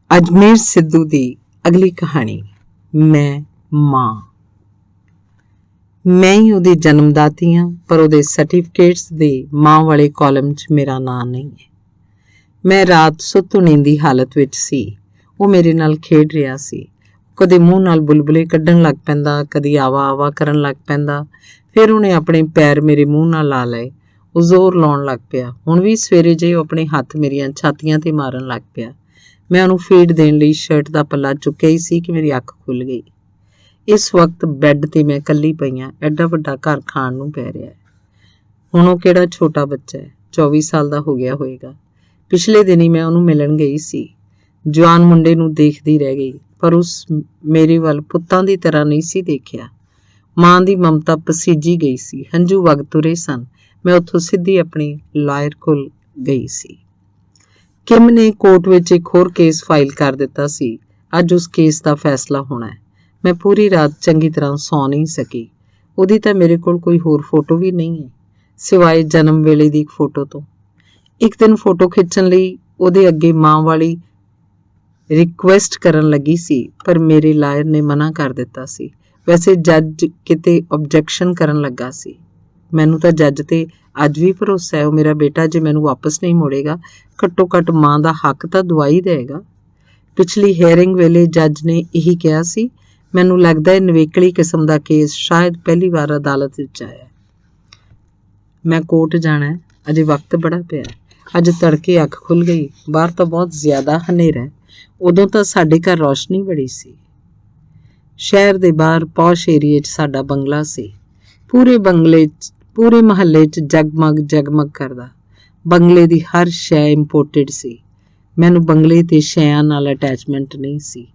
ਅਜਮੇਰ ਸਿੱਧੂ ਦੀ ਅਗਲੀ ਕਹਾਣੀ। ਮੈਂ ਮਾਂ ਹੀ ਉਹਦੀ ਜਨਮਦਾਤੀ ਹਾਂ, ਪਰ ਉਹਦੇ ਸਰਟੀਫਿਕੇਟਸ ਦੇ ਮਾਂ ਵਾਲੇ ਕਾਲਮ 'ਚ ਮੇਰਾ ਨਾਂ ਨਹੀਂ ਹੈ। ਮੈਂ ਰਾਤ ਸੁੱਤ ਨੀਂਦੀ ਹਾਲਤ ਵਿੱਚ ਸੀ। ਉਹ ਮੇਰੇ ਨਾਲ ਖੇਡ ਰਿਹਾ ਸੀ। ਕਦੇ ਮੂੰਹ ਨਾਲ ਬੁਲਬੁਲੇ ਕੱਢਣ ਲੱਗ ਪੈਂਦਾ, ਕਦੀ ਆਵਾ ਆਵਾ ਕਰਨ ਲੱਗ ਪੈਂਦਾ। ਫਿਰ ਉਹਨੇ ਆਪਣੇ ਪੈਰ ਮੇਰੇ ਮੂੰਹ ਨਾਲ ਲਾ ਲਏ। ਉਹ ਜ਼ੋਰ ਲਾਉਣ ਲੱਗ ਪਿਆ। ਹੁਣ ਵੀ ਸਵੇਰੇ ਜੇ ਉਹ ਆਪਣੇ ਹੱਥ ਮੇਰੀਆਂ ਛਾਤੀਆਂ 'ਤੇ ਮਾਰਨ ਲੱਗ ਪਿਆ। ਮੈਂ ਉਹਨੂੰ ਫੀਡ ਦੇਣ ਲਈ ਸ਼ਰਟ ਦਾ ਪੱਲਾ ਚੁੱਕਿਆ ਹੀ ਸੀ ਕਿ ਮੇਰੀ ਅੱਖ ਖੁੱਲ੍ਹ ਗਈ। ਇਸ ਵਕਤ ਬੈੱਡ 'ਤੇ ਮੈਂ ਇਕੱਲੀ ਪਈ ਹਾਂ। ਐਡਾ ਵੱਡਾ ਘਰ ਖਾਣ ਨੂੰ ਪੈ ਰਿਹਾ ਹੈ। ਹੁਣ ਉਹ ਕਿਹੜਾ ਛੋਟਾ ਬੱਚਾ ਹੈ, 24 ਸਾਲ ਦਾ ਹੋ ਗਿਆ ਹੋਏਗਾ। ਪਿਛਲੇ ਦਿਨੀ ਮੈਂ ਉਹਨੂੰ ਮਿਲਣ ਗਈ ਸੀ। ਜਵਾਨ ਮੁੰਡੇ ਨੂੰ ਦੇਖਦੀ ਰਹਿ ਗਈ, ਪਰ ਉਸ ਮੇਰੇ ਵੱਲ ਪੁੱਤਾਂ ਦੀ ਤਰ੍ਹਾਂ ਨਹੀਂ ਸੀ ਦੇਖਿਆ। ਮਾਂ ਦੀ ਮਮਤਾ ਪਸੀਜੀ ਗਈ ਸੀ। ਹੰਝੂ ਵਗ ਤੁਰੇ ਸਨ। ਮੈਂ ਉੱਥੋਂ ਸਿੱਧੀ ਆਪਣੀ ਲਾਇਰ ਕੋਲ ਗਈ ਸੀ। ਕਿਮ ਨੇ ਕੋਰਟ ਵਿੱਚ ਇੱਕ ਹੋਰ ਕੇਸ ਫਾਈਲ ਕਰ ਦਿੱਤਾ ਸੀ। ਅੱਜ ਉਸ ਕੇਸ ਦਾ ਫੈਸਲਾ ਹੋਣਾ ਹੈ। ਮੈਂ ਪੂਰੀ ਰਾਤ ਚੰਗੀ ਤਰ੍ਹਾਂ ਸੌਂ ਨਹੀਂ ਸਕੀ। ਉਹਦੀ ਤਾਂ ਮੇਰੇ ਕੋਲ ਕੋਈ ਹੋਰ ਫੋਟੋ ਵੀ ਨਹੀਂ ਹੈ, ਸਿਵਾਏ ਜਨਮ ਵੇਲੇ ਦੀ ਇੱਕ ਫੋਟੋ ਤੋਂ। ਇੱਕ ਦਿਨ ਫੋਟੋ ਖਿੱਚਣ ਲਈ ਉਹਦੇ ਅੱਗੇ ਮਾਂ ਵਾਲੀ ਰਿਕੁਐਸਟ ਕਰਨ ਲੱਗੀ ਸੀ, ਪਰ ਮੇਰੇ ਲਾਇਰ ਨੇ ਮਨਾ ਕਰ ਦਿੱਤਾ ਸੀ। ਵੈਸੇ ਜੱਜ ਕਿਤੇ ਆਬਜੈਕਸ਼ਨ ਕਰਨ ਲੱਗਾ ਸੀ। ਮੈਨੂੰ ਤਾਂ ਜੱਜ ਤੇ ਅੱਜ ਵੀ ਭਰੋਸਾ ਹੈ। ਉਹ ਮੇਰਾ ਬੇਟਾ ਜੇ ਮੈਨੂੰ ਵਾਪਸ ਨਹੀਂ ਮੋੜੇਗਾ, ਘੱਟੋ ਘੱਟ ਮਾਂ ਦਾ ਹੱਕ ਤਾਂ ਦਵਾਈ ਦੇਗਾ। ਪਿਛਲੀ ਹੀਅਰਿੰਗ ਵੇਲੇ ਜੱਜ ਨੇ ਇਹੀ ਕਿਹਾ ਸੀ। ਮੈਨੂੰ ਲੱਗਦਾ ਹੈ ਨਵੇਕਲੀ ਕਿਸਮ ਦਾ ਕੇਸ ਸ਼ਾਇਦ ਪਹਿਲੀ ਵਾਰ ਅਦਾਲਤ ਵਿੱਚ ਆਇਆ। ਮੈਂ ਕੋਰਟ ਜਾਣਾ ਹੈ। ਅਜੇ ਵਕਤ ਬੜਾ ਪਿਆ। ਅੱਜ ਤੜਕੇ ਅੱਖ ਖੁੱਲ੍ਹ ਗਈ। ਬਾਹਰ ਤਾਂ ਬਹੁਤ ਜ਼ਿਆਦਾ ਹਨੇਰਾ ਹੈ। ਉਦੋਂ ਤਾਂ ਸਾਡੇ ਘਰ ਰੌਸ਼ਨੀ ਬੜੀ ਸੀ। ਸ਼ਹਿਰ ਦੇ ਬਾਹਰ ਪੌਸ਼ ਏਰੀਏ 'ਚ ਸਾਡਾ ਬੰਗਲਾ ਸੀ। ਪੂਰੇ ਮਹੱਲੇ 'ਚ ਜਗਮਗ ਕਰਦਾ। ਬੰਗਲੇ ਦੀ ਹਰ ਸ਼ੈ ਇੰਪੋਰਟਡ ਸੀ। ਮੈਨੂੰ ਬੰਗਲੇ ਤੇ ਸ਼ੈਆਂ ਨਾਲ ਅਟੈਚਮੈਂਟ ਨਹੀਂ ਸੀ।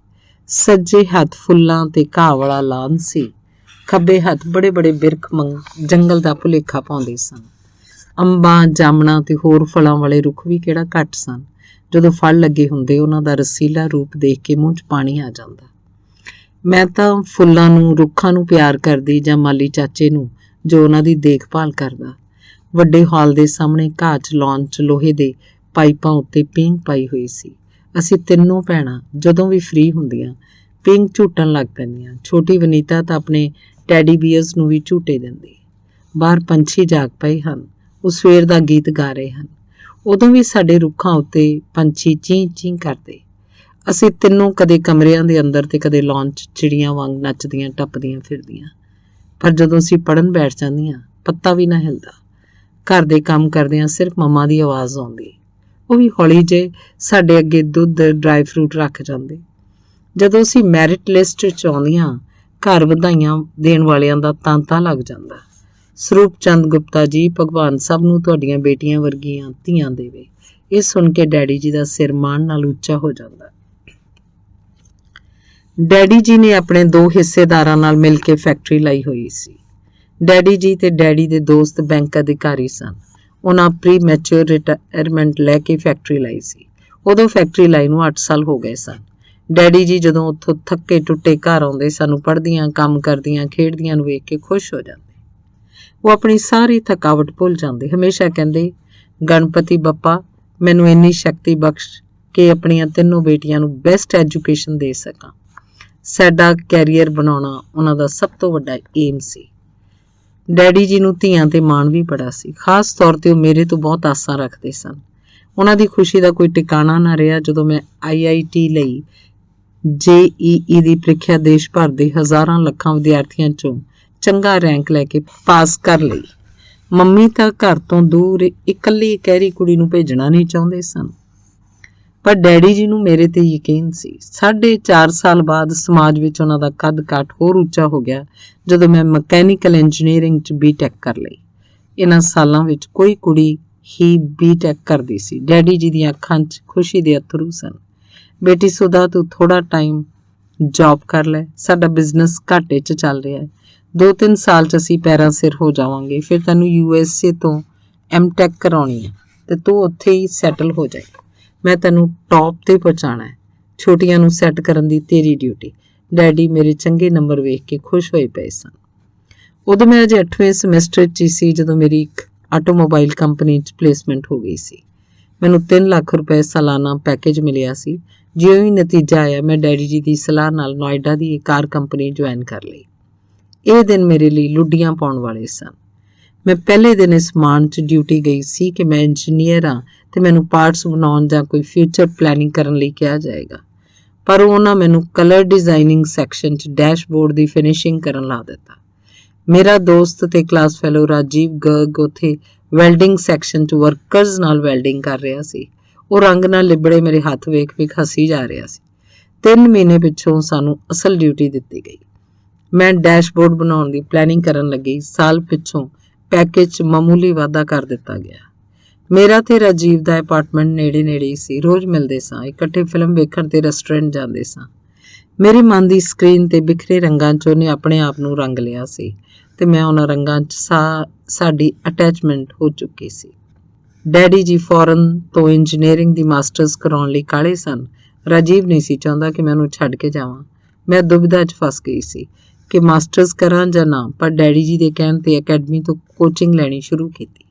ਸੱਜੇ ਹੱਥ ਫੁੱਲਾਂ ਤੇ ਘਾਹ ਵਾਲਾ ਲਾਨ ਸੀ। ਖੱਬੇ ਹੱਥ ਬੜੇ ਬੜੇ ਬਿਰਖ ਜੰਗਲ ਦਾ ਭੁਲੇਖਾ ਪਾਉਂਦੇ ਸਨ। ਅੰਬਾਂ, ਜਾਮਣਾਂ ਤੇ ਹੋਰ ਫਲਾਂ ਵਾਲੇ ਰੁੱਖ ਵੀ ਕਿਹੜਾ ਘੱਟ ਸਨ। ਜਦੋਂ ਫਲ ਲੱਗੇ ਹੁੰਦੇ, ਉਹਨਾਂ ਦਾ ਰਸੀਲਾ ਰੂਪ ਦੇਖ ਕੇ ਮੂੰਹ 'ਚ ਪਾਣੀ ਆ ਜਾਂਦਾ। ਮੈਂ ਤਾਂ ਫੁੱਲਾਂ ਨੂੰ, ਰੁੱਖਾਂ ਨੂੰ ਪਿਆਰ ਕਰਦੀ, ਜਾਂ ਮਾਲੀ ਚਾਚੇ ਨੂੰ ਜੋ ਉਹਨਾਂ ਦੀ ਦੇਖਭਾਲ ਕਰਦਾ। ਵੱਡੇ ਹਾਲ ਦੇ ਸਾਹਮਣੇ ਘਾਹ 'ਚ ਲੌਨ 'ਚ ਲੋਹੇ ਦੇ ਪਾਈਪਾਂ ਉੱਤੇ ਪੀਂਘ ਪਾਈ ਹੋਈ ਸੀ। ਅਸੀਂ ਤਿੰਨੋਂ ਭੈਣਾਂ ਜਦੋਂ ਵੀ ਫ੍ਰੀ ਹੁੰਦੀਆਂ ਪੀਂਘ ਝੂਟਣ ਲੱਗ ਪੈਂਦੀਆਂ। ਛੋਟੀ ਵਨੀਤਾ ਤਾਂ ਆਪਣੇ ਟੈਡੀ ਬੀਅਰਸ ਨੂੰ ਵੀ ਝੂਟੇ ਦਿੰਦੀ। ਬਾਹਰ ਪੰਛੀ ਜਾਗ ਪਏ ਹਨ। ਉਹ ਸਵੇਰ ਦਾ ਗੀਤ ਗਾ ਰਹੇ ਹਨ। ਉਦੋਂ ਵੀ ਸਾਡੇ ਰੁੱਖਾਂ ਉੱਤੇ ਪੰਛੀ ਚੀਂ ਚੀਂ ਕਰਦੇ। ਅਸੀਂ ਤਿੰਨੋਂ ਕਦੇ ਕਮਰਿਆਂ ਦੇ ਅੰਦਰ ਤੇ ਕਦੇ ਲੌਨ 'ਚ ਚਿੜੀਆਂ ਵਾਂਗ ਨੱਚਦੀਆਂ ਟੱਪਦੀਆਂ ਫਿਰਦੀਆਂ। ਪਰ ਜਦੋਂ ਅਸੀਂ ਪੜ੍ਹਨ ਬੈਠ ਜਾਂਦੀਆਂ, ਪੱਤਾ ਵੀ ਨਾ ਹਿਲਦਾ। ਘਰ ਦੇ ਕੰਮ ਕਰਦਿਆਂ ਸਿਰਫ ਮੰਮਾ ਦੀ ਆਵਾਜ਼ ਆਉਂਦੀ। ਉਹ ਵੀ ਹੌਲੀ ਜੇ ਸਾਡੇ ਅੱਗੇ ਦੁੱਧ, ਡਰਾਈ ਫਰੂਟ ਰੱਖ ਜਾਂਦੇ। ਜਦੋਂ ਅਸੀਂ ਮੈਰਿਟ ਲਿਸਟ 'ਚ ਆਉਂਦੀਆਂ, ਘਰ ਵਧਾਈਆਂ ਦੇਣ ਵਾਲਿਆਂ ਦਾ ਤਾਂਤਾ ਲੱਗ ਜਾਂਦਾ। ਸਰੂਪ ਚੰਦ ਗੁਪਤਾ ਜੀ, ਭਗਵਾਨ ਸਭ ਨੂੰ ਤੁਹਾਡੀਆਂ ਬੇਟੀਆਂ ਵਰਗੀਆਂ ਧੀਆਂ ਦੇਵੇ। ਇਹ ਸੁਣ ਕੇ ਡੈਡੀ ਜੀ ਦਾ ਸਿਰ ਮਾਣ ਨਾਲ ਉੱਚਾ ਹੋ ਜਾਂਦਾ। ਡੈਡੀ ਜੀ ਨੇ ਆਪਣੇ 2 ਹਿੱਸੇਦਾਰਾਂ ਨਾਲ ਮਿਲ ਕੇ ਫੈਕਟਰੀ ਲਾਈ ਹੋਈ ਸੀ। ਡੈਡੀ ਜੀ ਤੇ ਡੈਡੀ ਦੇ ਦੋਸਤ ਬੈਂਕ ਅਧਿਕਾਰੀ ਸਨ। ਉਹਨਾਂ ਪ੍ਰੀ ਮੈਚੁਰ ਰਿਟਾਇਰਮੈਂਟ ਲੈ ਕੇ ਫੈਕਟਰੀ ਲਾਈ ਸੀ। ਉਦੋਂ ਫੈਕਟਰੀ ਲਾਈ ਨੂੰ 8 ਸਾਲ ਹੋ ਗਏ ਸਨ। ਡੈਡੀ ਜੀ ਜਦੋਂ ਉੱਥੋਂ ਥੱਕੇ ਟੁੱਟੇ ਘਰ ਆਉਂਦੇ, ਸਾਨੂੰ ਪੜ੍ਹਦੀਆਂ, ਕੰਮ ਕਰਦੀਆਂ, ਖੇਡਦੀਆਂ ਨੂੰ ਵੇਖ ਕੇ ਖੁਸ਼ ਹੋ ਜਾਂਦੇ। ਉਹ ਆਪਣੀ ਸਾਰੀ ਥਕਾਵਟ ਭੁੱਲ ਜਾਂਦੇ। ਹਮੇਸ਼ਾ ਕਹਿੰਦੇ, ਗਣਪਤੀ ਬੱਪਾ ਮੈਨੂੰ ਇੰਨੀ ਸ਼ਕਤੀ ਬਖਸ਼ ਕੇ ਆਪਣੀਆਂ ਤਿੰਨੋਂ ਬੇਟੀਆਂ ਨੂੰ ਬੈਸਟ ਐਜੂਕੇਸ਼ਨ ਦੇ ਸਕਾਂ। ਸਾਡਾ ਕੈਰੀਅਰ ਬਣਾਉਣਾ ਉਹਨਾਂ ਦਾ ਸਭ ਤੋਂ ਵੱਡਾ ਏਮ ਸੀ। ਡੈਡੀ ਜੀ ਨੂੰ ਧੀਆਂ ਤੇ ਮਾਣ ਵੀ ਬੜਾ ਸੀ। ਖਾਸ ਤੌਰ ਤੇ ਉਹ ਮੇਰੇ ਤੋਂ ਬਹੁਤ ਆਸਾਂ ਰੱਖਦੇ ਸਨ। ਉਹਨਾਂ ਦੀ ਖੁਸ਼ੀ ਦਾ ਕੋਈ ਟਿਕਾਣਾ ਨਾ ਰਿਹਾ ਜਦੋਂ ਮੈਂ IIT ਲਈ JEE ਦੀ ਪ੍ਰੀਖਿਆ ਦੇਸ਼ ਭਰ ਦੇ ਹਜ਼ਾਰਾਂ ਲੱਖਾਂ ਵਿਦਿਆਰਥੀਆਂ 'ਚੋਂ ਚੰਗਾ ਰੈਂਕ ਲੈ ਕੇ ਪਾਸ ਕਰ ਲਈ। ਮੰਮੀ ਤਾਂ ਘਰ ਤੋਂ ਦੂਰ ਇਕੱਲੀ ਕਹਿਰੀ ਕੁੜੀ ਨੂੰ ਭੇਜਣਾ ਨਹੀਂ ਚਾਹੁੰਦੇ ਸਨ, ਪਰ ਡੈਡੀ ਜੀ ਨੂੰ ਮੇਰੇ ਤੇ ਯਕੀਨ ਸੀ। 4.5 ਸਾਲ ਬਾਅਦ ਸਮਾਜ ਵਿੱਚ ਉਹਨਾਂ ਦਾ ਕੱਦ ਕਾਠ ਹੋਰ ਉੱਚਾ ਹੋ ਗਿਆ ਜਦੋਂ ਮੈਂ ਮਕੈਨੀਕਲ ਇੰਜੀਨੀਅਰਿੰਗ 'ਚ B.Tech ਕਰ ਲਈ। ਇਹਨਾਂ ਸਾਲਾਂ ਵਿੱਚ ਕੋਈ ਕੁੜੀ ਹੀ B.Tech ਕਰਦੀ ਸੀ। ਡੈਡੀ ਜੀ ਦੀਆਂ ਅੱਖਾਂ 'ਚ ਖੁਸ਼ੀ ਦੇ ਅਥਰੂ ਸਨ। ਬੇਟੀ ਸੁਦਾ, ਤੂੰ ਥੋੜਾ ਟਾਈਮ ਜੌਬ ਕਰ ਲੈ। ਸਾਡਾ ਬਿਜ਼ਨਸ ਘਾਟੇ 'ਚ ਚੱਲ ਰਿਹਾ ਹੈ। 2-3 ਸਾਲ 'ਚ ਅਸੀਂ ਪੈਰਾਂ ਸਿਰ ਹੋ ਜਾਵਾਂਗੇ। ਫਿਰ ਤੈਨੂੰ USA ਤੋਂ M.Tech ਕਰਾਉਣੀ ਹੈ ਤੇ ਤੂੰ ਉੱਥੇ ਹੀ ਸੈਟਲ ਹੋ ਜਾਏ। ਮੈਂ ਤੈਨੂੰ ਟੌਪ ਤੇ ਪਹੁੰਚਾਉਣਾ ਹੈ। ਛੋਟੀਆਂ ਨੂੰ ਸੈੱਟ ਕਰਨ ਦੀ ਤੇਰੀ ਡਿਊਟੀ। ਡੈਡੀ ਮੇਰੇ ਚੰਗੇ ਨੰਬਰ ਵੇਖ ਕੇ ਖੁਸ਼ ਹੋਏ ਪਏ ਸਨ। ਉਦੋਂ ਮੈਂ ਅਜੇ 8ਵੇਂ ਸਮੈਸਟਰ 'ਚ ਹੀ ਸੀ ਜਦੋਂ ਮੇਰੀ ਇੱਕ ਆਟੋਮੋਬਾਈਲ ਕੰਪਨੀ 'ਚ ਪਲੇਸਮੈਂਟ ਹੋ ਗਈ ਸੀ। ਮੈਨੂੰ 3 ਲੱਖ ਰੁਪਏ ਸਾਲਾਨਾ ਪੈਕੇਜ ਮਿਲਿਆ ਸੀ। ਜਿਉਂ ਹੀ ਨਤੀਜਾ ਆਇਆ ਮੈਂ ਡੈਡੀ ਜੀ ਦੀ ਸਲਾਹ ਨਾਲ ਨੋਇਡਾ ਦੀ ਇੱਕ ਕਾਰ ਕੰਪਨੀ ਜੁਆਇਨ ਕਰ ਲਈ। ਇਹ ਦਿਨ ਮੇਰੇ ਲਈ ਲੁੱਡੀਆਂ ਪਾਉਣ ਵਾਲੇ ਸਨ। ਮੈਂ ਪਹਿਲੇ ਦਿਨ ਇਸ ਮਾਣ 'ਚ ਡਿਊਟੀ ਗਈ ਸੀ ਕਿ ਮੈਂ ਇੰਜੀਨੀਅਰ ਹਾਂ ਤੇ ਮੈਨੂੰ ਪਾਰਟਸ ਬਣਾਉਣ ਜਾਂ ਕੋਈ ਫਿਊਚਰ ਪਲੈਨਿੰਗ ਕਰਨ ਲਈ ਕਿਹਾ ਜਾਏਗਾ, ਪਰ ਉਹਨਾਂ ਮੈਨੂੰ ਕਲਰ ਡਿਜ਼ਾਈਨਿੰਗ ਸੈਕਸ਼ਨ 'ਚ ਡੈਸ਼ਬੋਰਡ ਦੀ ਫਿਨਿਸ਼ਿੰਗ ਕਰਨ ਲਾ ਦਿੱਤਾ। ਮੇਰਾ ਦੋਸਤ ਤੇ ਕਲਾਸ ਫੈਲੋ ਰਾਜੀਵ ਗਰਗ ਉੱਥੇ ਵੈਲਡਿੰਗ ਸੈਕਸ਼ਨ 'ਚ ਵਰਕਰਸ ਨਾਲ ਵੈਲਡਿੰਗ ਕਰ ਰਿਹਾ ਸੀ। ਉਹ ਰੰਗ ਨਾਲ ਲਿਬੜੇ ਮੇਰੇ ਹੱਥ ਵੇਖ ਵੇਖ ਹੱਸੀ ਜਾ ਰਿਹਾ ਸੀ। 3 ਮਹੀਨੇ ਪਿੱਛੋਂ ਸਾਨੂੰ ਅਸਲ ਡਿਊਟੀ ਦਿੱਤੀ ਗਈ। ਮੈਂ ਡੈਸ਼ਬੋਰਡ ਬਣਾਉਣ ਦੀ ਪਲੈਨਿੰਗ ਕਰਨ ਲੱਗੀ। ਸਾਲ ਪਿੱਛੋਂ ਪੈਕੇਜ 'ਚ ਮਾਮੂਲੀ ਵਾਧਾ ਕਰ ਦਿੱਤਾ ਗਿਆ। ਮੇਰਾ ਤੇ ਰਾਜੀਵ ਦਾ ਅਪਾਰਟਮੈਂਟ ਨੇੜੇ ਹੀ ਸੀ। ਰੋਜ਼ ਮਿਲਦੇ ਸਾਂ, ਇਕੱਠੇ ਫਿਲਮ ਵੇਖਣ ਤੇ ਰੈਸਟੋਰੈਂਟ ਜਾਂਦੇ ਸਾਂ। ਮੇਰੇ ਮਨ ਦੀ ਸਕਰੀਨ ਤੇ ਬਿਖਰੇ ਰੰਗਾਂ 'ਚ ਉਹਨੇ ਆਪਣੇ ਆਪ ਨੂੰ ਰੰਗ ਲਿਆ ਸੀ ਤੇ ਮੈਂ ਉਹਨਾਂ ਰੰਗਾਂ 'ਚ ਸਾਡੀ ਅਟੈਚਮੈਂਟ ਹੋ ਚੁੱਕੀ ਸੀ। ਡੈਡੀ ਜੀ ਫੌਰਨ ਤੋਂ ਇੰਜੀਨੀਅਰਿੰਗ ਦੀ ਮਾਸਟਰਸ ਕਰਾਉਣ ਲਈ ਕਾਹਲੇ ਸਨ। ਰਾਜੀਵ ਨਹੀਂ ਸੀ ਚਾਹੁੰਦਾ ਕਿ ਮੈਂ ਉਹਨੂੰ ਛੱਡ ਕੇ ਜਾਵਾਂ। ਮੈਂ ਦੁਬਿਧਾ 'ਚ ਫਸ ਗਈ ਸੀ ਕਿ ਮਾਸਟਰਸ ਕਰਾਂ ਜਾਂ ਨਾ, ਪਰ ਡੈਡੀ ਜੀ ਦੇ ਕਹਿਣ ਤੇ ਅਕੈਡਮੀ ਤੋਂ ਕੋਚਿੰਗ ਲੈਣੀ ਸ਼ੁਰੂ ਕੀਤੀ।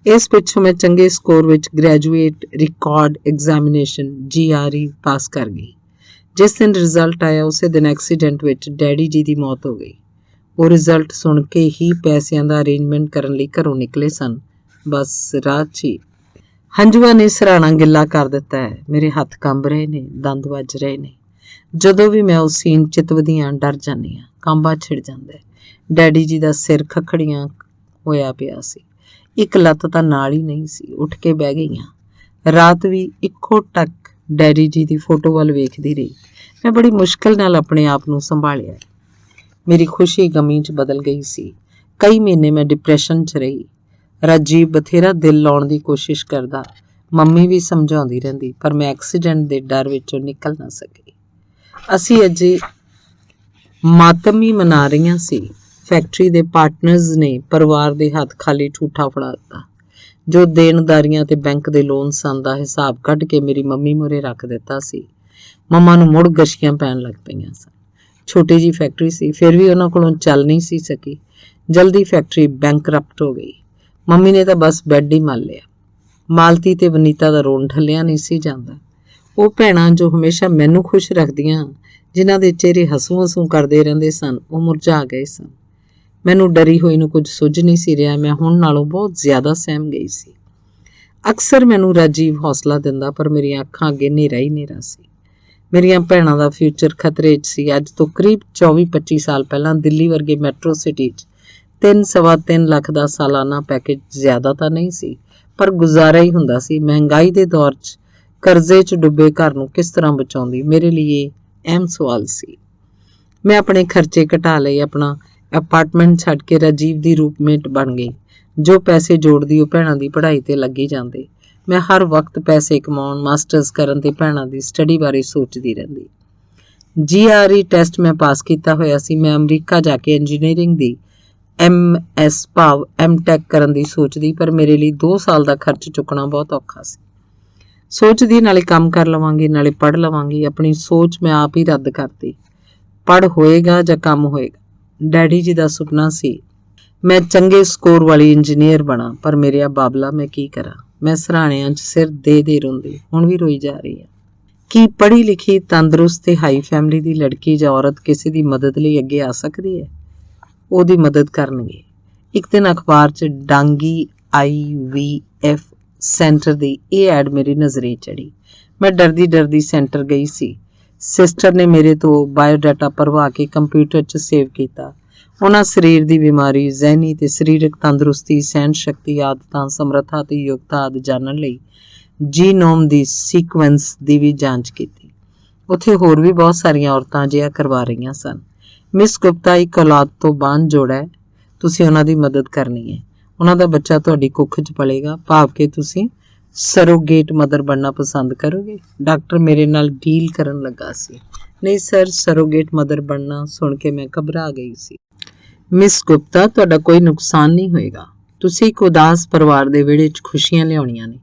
ਇਸ ਪਿੱਛੋਂ ਮੈਂ ਚੰਗੇ ਸਕੋਰ ਵਿੱਚ ਗ੍ਰੈਜੂਏਟ ਰਿਕਾਰਡ ਐਗਜ਼ਾਮੀਨੇਸ਼ਨ GRE ਪਾਸ ਕਰ ਗਈ। ਜਿਸ ਦਿਨ ਰਿਜ਼ਲਟ ਆਇਆ ਉਸੇ ਦਿਨ ਐਕਸੀਡੈਂਟ ਵਿੱਚ ਡੈਡੀ ਜੀ ਦੀ ਮੌਤ ਹੋ ਗਈ। ਉਹ ਰਿਜ਼ਲਟ ਸੁਣ ਕੇ ਹੀ ਪੈਸਿਆਂ ਦਾ ਅਰੇਂਜਮੈਂਟ ਕਰਨ ਲਈ ਘਰੋਂ ਨਿਕਲੇ ਸਨ। ਬਸ ਰਾਹ 'ਚ ਹੀ ਹੰਝੂਆਂ ਨੇ ਸਿਰਹਾਣਾ ਗਿੱਲਾ ਕਰ ਦਿੱਤਾ ਹੈ। ਮੇਰੇ ਹੱਥ ਕੰਬ ਰਹੇ ਨੇ, ਦੰਦ ਵੱਜ ਰਹੇ ਨੇ। ਜਦੋਂ ਵੀ ਮੈਂ ਉਸ ਸੀਨ ਚਿਤਵਦੀ ਹਾਂ ਡਰ ਜਾਂਦੀ ਹਾਂ, ਕਾਂਬਾ ਛਿੜ ਜਾਂਦਾ। ਡੈਡੀ ਜੀ ਦਾ ਸਿਰ ਖਖੜੀਆਂ ਹੋਇਆ ਪਿਆ ਸੀ। ਇੱਕ ਲੱਤ ਤਾਂ ਨਾਲ ਹੀ ਨਹੀਂ ਸੀ। ਉੱਠ ਕੇ ਬਹਿ ਗਈਆਂ। ਰਾਤ ਵੀ ਇੱਕੋ ਟੱਕ ਡੈਡੀ ਜੀ ਦੀ ਫੋਟੋ ਵੱਲ ਵੇਖਦੀ ਰਹੀ। ਮੈਂ ਬੜੀ ਮੁਸ਼ਕਿਲ ਨਾਲ ਆਪਣੇ ਆਪ ਨੂੰ ਸੰਭਾਲਿਆ। ਮੇਰੀ ਖੁਸ਼ੀ ਗਮੀ 'ਚ ਬਦਲ ਗਈ ਸੀ। ਕਈ ਮਹੀਨੇ ਮੈਂ ਡਿਪਰੈਸ਼ਨ 'ਚ ਰਹੀ। ਰਾਜੀਵ ਬਥੇਰਾ ਦਿਲ ਲਾਉਣ ਦੀ ਕੋਸ਼ਿਸ਼ ਕਰਦਾ, ਮੰਮੀ ਵੀ ਸਮਝਾਉਂਦੀ ਰਹਿੰਦੀ, ਪਰ ਮੈਂ ਐਕਸੀਡੈਂਟ ਦੇ ਡਰ ਵਿੱਚੋਂ ਨਿਕਲ ਨਾ ਸਕੀ। ਅਸੀਂ ਅਜੇ ਮਾਤਮ ਹੀ ਮਨਾ ਰਹੀਆਂ ਸੀ। ਫੈਕਟਰੀ ਦੇ ਪਾਰਟਨਰਸ ਨੇ ਪਰਿਵਾਰ ਦੇ ਹੱਥ ਖਾਲੀ ਠੂਠਾ ਫੜਾ ਦਿੱਤਾ। ਜੋ ਦੇਣਦਾਰੀਆਂ ਤੇ ਬੈਂਕ ਦੇ ਲੋਨ ਸਨ ਦਾ ਹਿਸਾਬ ਕੱਢ ਕੇ ਮੇਰੀ ਮੰਮੀ ਮੂਹਰੇ ਰੱਖ ਦਿੱਤਾ ਸੀ। ਮੰਮਾ ਨੂੰ ਮੁੜ ਗਸ਼ੀਆਂ ਪੈਣ ਲੱਗ ਪਈਆਂ ਸਨ। ਛੋਟੀ ਜੀ ਫੈਕਟਰੀ ਸੀ, ਫਿਰ ਵੀ ਉਹਨਾਂ ਕੋਲੋਂ ਚੱਲ ਨਹੀਂ ਸੀ ਸਕੀ। ਜਲਦੀ ਫੈਕਟਰੀ ਬੈਂਕਰਪਟ ਹੋ ਗਈ। ਮੰਮੀ ਨੇ ਤਾਂ ਬਸ ਬੈੱਡ ਹੀ ਮਲ ਲਿਆ। ਮਾਲਤੀ ਤੇ ਵਨੀਤਾ ਦਾ ਰੋਣ ਠੱਲਿਆ ਨਹੀਂ ਸੀ ਜਾਂਦਾ। ਉਹ ਭੈਣਾਂ ਜੋ ਹਮੇਸ਼ਾ ਮੈਨੂੰ ਖੁਸ਼ ਰੱਖਦੀਆਂ, ਜਿਨ੍ਹਾਂ ਦੇ ਚਿਹਰੇ ਹਸੂ ਕਰਦੇ ਰਹਿੰਦੇ ਸਨ, ਉਹ ਮੁਰਝਾ ਗਏ ਸਨ। ਮੈਨੂੰ ਡਰੀ ਹੋਈ ਨੂੰ ਕੁਝ ਸੁੱਝ ਨਹੀਂ ਸੀ ਰਿਹਾ। ਮੈਂ ਹੁਣ ਨਾਲੋਂ ਬਹੁਤ ਜ਼ਿਆਦਾ ਸਹਿਮ ਗਈ ਸੀ। ਅਕਸਰ ਮੈਨੂੰ ਰਾਜੀਵ ਹੌਸਲਾ ਦਿੰਦਾ, ਪਰ ਮੇਰੀਆਂ ਅੱਖਾਂ ਅੱਗੇ ਹਨੇਰਾ ਹੀ ਹਨੇਰਾ ਸੀ। ਮੇਰੀਆਂ ਭੈਣਾਂ ਦਾ ਫਿਊਚਰ ਖਤਰੇ 'ਚ ਸੀ। ਅੱਜ ਤੋਂ ਕਰੀਬ 24-25 ਸਾਲ ਪਹਿਲਾਂ ਦਿੱਲੀ ਵਰਗੇ ਮੈਟਰੋ ਸਿਟੀ 'ਚ 3-3.25 ਲੱਖ ਦਾ ਸਾਲਾਨਾ ਪੈਕੇਜ ਜ਼ਿਆਦਾ ਤਾਂ ਨਹੀਂ ਸੀ, ਪਰ ਗੁਜ਼ਾਰਾ ਹੀ ਹੁੰਦਾ ਸੀ। ਮਹਿੰਗਾਈ ਦੇ ਦੌਰ 'ਚ ਕਰਜ਼ੇ 'ਚ ਡੁੱਬੇ ਘਰ ਨੂੰ ਕਿਸ ਤਰ੍ਹਾਂ ਬਚਾਉਂਦੀ, ਮੇਰੇ ਲਈ ਇਹ ਅਹਿਮ ਸਵਾਲ ਸੀ। ਮੈਂ ਆਪਣੇ ਖਰਚੇ ਘਟਾ ਲਏ। ਆਪਣਾ ਅਪਾਰਟਮੈਂਟ ਛੱਡ ਕੇ ਰਾਜੀਵ ਦੀ ਰੂਪਮੇਟ ਬਣ ਗਈ। ਜੋ ਪੈਸੇ ਜੋੜਦੀ ਉਹ ਭੈਣਾਂ ਦੀ ਪੜ੍ਹਾਈ ਤੇ ਲੱਗੀ ਜਾਂਦੇ। ਮੈਂ ਹਰ ਵਕਤ ਪੈਸੇ ਕਮਾਉਣ, ਮਾਸਟਰਸ ਕਰਨ ਤੇ ਭੈਣਾਂ ਦੀ ਸਟੱਡੀ ਬਾਰੇ ਸੋਚਦੀ ਰਹਿੰਦੀ। GRE ਟੈਸਟ ਮੈਂ ਪਾਸ ਕੀਤਾ ਹੋਇਆ ਸੀ। ਮੈਂ ਅਮਰੀਕਾ ਜਾ ਕੇ ਇੰਜੀਨੀਅਰਿੰਗ ਦੀ MS ਭਾਵ MTech ਕਰਨ ਦੀ ਸੋਚਦੀ, ਪਰ ਮੇਰੇ ਲਈ 2 ਸਾਲ ਦਾ ਖਰਚ ਚੁੱਕਣਾ ਬਹੁਤ ਔਖਾ ਸੀ। ਸੋਚਦੀ ਨਾਲੇ ਕੰਮ ਕਰ ਲਵਾਂਗੀ, ਨਾਲੇ ਪੜ੍ਹ ਲਵਾਂਗੀ। ਆਪਣੀ ਸੋਚ ਮੈਂ ਆਪ ਹੀ ਰੱਦ ਕਰਤੀ। ਪੜ੍ਹ ਹੋਏਗਾ ਜਾਂ ਕੰਮ ਹੋਏਗਾ। ਡੈਡੀ ਜੀ ਦਾ ਸੁਪਨਾ ਸੀ ਮੈਂ ਚੰਗੇ ਸਕੋਰ ਵਾਲੀ ਇੰਜੀਨੀਅਰ ਬਣਾ, ਪਰ ਮੇਰੇ ਬਾਬਲਾ ਮੈਂ ਕੀ ਕਰਾਂ। ਮੈਂ ਸਰਾਣਿਆਂ 'ਚ ਸਿਰ ਦੇ ਰੋਂਦੀ, ਹੁਣ ਵੀ ਰੋਈ ਜਾ ਰਹੀ ਹਾਂ। ਕੀ ਪੜ੍ਹੀ ਲਿਖੀ, ਤੰਦਰੁਸਤ ਤੇ ਹਾਈ ਫੈਮਿਲੀ ਦੀ ਲੜਕੀ ਜਾਂ ਔਰਤ ਕਿਸੇ ਦੀ ਮਦਦ ਲਈ ਅੱਗੇ ਆ ਸਕਦੀ ਹੈ? ਉਹਦੀ ਮਦਦ ਕਰਨਗੇ। ਇੱਕ ਦਿਨ ਅਖਬਾਰ 'ਚ ਡਾਂਗੀ IVF ਸੈਂਟਰ ਦੀ ਇਹ ਐਡ ਮੇਰੀ ਨਜ਼ਰੇ ਚੜੀ। ਮੈਂ ਡਰਦੀ ਸੈਂਟਰ ਗਈ ਸੀ। ਸਿਸਟਰ ਨੇ ਮੇਰੇ ਤੋਂ ਬਾਇਓਡਾਟਾ ਭਰਵਾ ਕੇ ਕੰਪਿਊਟਰ 'ਚ ਸੇਵ ਕੀਤਾ। ਉਹਨਾਂ ਸਰੀਰ ਦੀ ਬਿਮਾਰੀ, ਜ਼ਹਿਨੀ ਤੇ ਸਰੀਰਕ ਤੰਦਰੁਸਤੀ, ਸਹਿਣ ਸ਼ਕਤੀ, ਆਦਤਾਂ, ਸਮਰੱਥਾ ਤੇ ਯੋਗਤਾ ਆਦਿ ਜਾਣਨ ਲਈ ਜੀਨੋਮ ਦੀ ਸੀਕੁਐਂਸ ਦੀ ਵੀ ਜਾਂਚ ਕੀਤੀ। ਉੱਥੇ ਹੋਰ ਵੀ ਬਹੁਤ ਸਾਰੀਆਂ ਔਰਤਾਂ ਅਜਿਹਾ ਕਰਵਾ ਰਹੀਆਂ ਸਨ। ਮਿਸ ਗੁਪਤਾ ਇੱਕ ਔਲਾਦ ਤੋਂ ਬਾਂਝ ਜੋੜਾ ਹੈ। ਤੁਸੀਂ ਉਹਨਾਂ ਦੀ ਮਦਦ ਕਰਨੀ ਹੈ। ਉਹਨਾਂ ਦਾ ਬੱਚਾ ਤੁਹਾਡੀ ਕੁੱਖ 'ਚ ਪਲੇਗਾ, ਭਾਵ ਕਿ ਤੁਸੀਂ ਸਰੋਗੇਟ ਮਦਰ ਬਣਨਾ ਪਸੰਦ ਕਰੋਗੇ। ਡਾਕਟਰ ਮੇਰੇ ਨਾਲ ਡੀਲ ਕਰਨ ਲੱਗਾ ਸੀ। ਨਹੀਂ ਸਰ, ਸਰੋਗੇਟ ਮਦਰ ਬਣਨਾ ਸੁਣ ਕੇ ਮੈਂ ਘਬਰਾ ਗਈ ਸੀ। ਮਿਸ ਗੁਪਤਾ, ਤੁਹਾਡਾ ਕੋਈ ਨੁਕਸਾਨ ਨਹੀਂ ਹੋਏਗਾ। ਤੁਸੀਂ ਇੱਕ ਉਦਾਸ ਪਰਿਵਾਰ ਦੇ ਵਿਹੜੇ 'ਚ ਖੁਸ਼ੀਆਂ ਲਿਆਉਣੀਆਂ ਨੇ।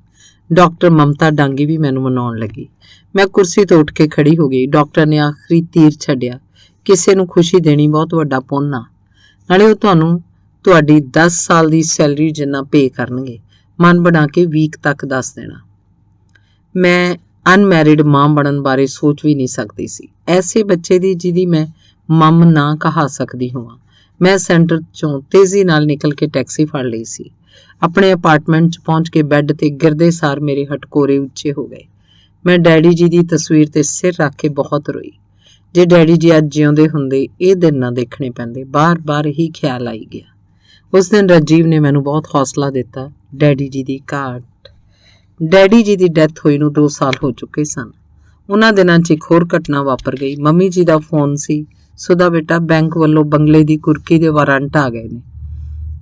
ਡਾਕਟਰ ਮਮਤਾ ਡਾਂਗੀ ਵੀ ਮੈਨੂੰ ਮਨਾਉਣ ਲੱਗੀ। ਮੈਂ ਕੁਰਸੀ ਤੋਂ ਉੱਠ ਕੇ ਖੜੀ ਹੋ ਗਈ। ਡਾਕਟਰ ਨੇ ਆਖਰੀ ਤੀਰ ਛੱਡਿਆ। ਕਿਸੇ ਨੂੰ ਖੁਸ਼ੀ ਦੇਣੀ ਬਹੁਤ ਵੱਡਾ ਪੁੰਨ ਆ। ਨਾਲੇ ਉਹ ਤੁਹਾਨੂੰ ਤੁਹਾਡੀ 10 ਸਾਲ ਦੀ ਸੈਲਰੀ ਜਿੰਨਾ ਪੇ ਕਰਨਗੇ। ਮਨ ਬਣਾ ਕੇ ਵੀਕ ਤੱਕ ਦੱਸ ਦੇਣਾ। ਮੈਂ ਅਨਮੈਰਿਡ ਮਾਂ ਬਣਨ ਬਾਰੇ ਸੋਚ ਵੀ ਨਹੀਂ ਸਕਦੀ ਸੀ। ਐਸੇ ਬੱਚੇ ਦੀ ਜਿਹਦੀ ਮੈਂ ਮੰਮ ਨਾ ਕਹਾ ਸਕਦੀ ਹੋਵਾਂ। ਮੈਂ ਸੈਂਟਰ ਚੋਂ ਤੇਜ਼ੀ ਨਾਲ ਨਿਕਲ ਕੇ ਟੈਕਸੀ ਫੜ ਲਈ ਸੀ। ਆਪਣੇ ਅਪਾਰਟਮੈਂਟ 'ਚ ਪਹੁੰਚ ਕੇ ਬੈੱਡ ਤੇ ਗਿਰਦੇ ਸਾਰ ਮੇਰੇ ਹਟਕੋਰੇ ਉੱਚੇ ਹੋ ਗਏ। ਮੈਂ ਡੈਡੀ ਜੀ ਦੀ ਤਸਵੀਰ ਤੇ ਸਿਰ ਰੱਖ ਕੇ ਬਹੁਤ ਰੋਈ। ਜੇ ਡੈਡੀ ਜੀ ਅੱਜ ਜਿਉਂਦੇ ਹੁੰਦੇ ਇਹ ਦਿਨ ਨਾ ਦੇਖਣੇ ਪੈਂਦੇ। ਬਾਰ-ਬਾਰ ਹੀ ਖਿਆਲ ਆਈ ਗਿਆ। ਉਸ ਦਿਨ ਰਾਜੀਵ ਨੇ ਮੈਨੂੰ ਬਹੁਤ ਹੌਸਲਾ ਦਿੱਤਾ। ਡੈਡੀ ਜੀ ਦੀ ਘਾਟ। ਡੈਡੀ ਜੀ ਦੀ ਡੈਥ ਹੋਈ ਨੂੰ 2 ਸਾਲ ਹੋ ਚੁੱਕੇ ਸਨ। ਉਹਨਾਂ ਦਿਨਾਂ 'ਚ ਇੱਕ ਹੋਰ ਘਟਨਾ ਵਾਪਰ ਗਈ। ਮੰਮੀ ਜੀ ਦਾ ਫੋਨ ਸੀ, ਸੁਦਾ ਬੇਟਾ ਬੈਂਕ ਵੱਲੋਂ ਬੰਗਲੇ ਦੀ ਕੁਰਕੀ ਦੇ ਵਾਰੰਟ ਆ ਗਏ ਨੇ।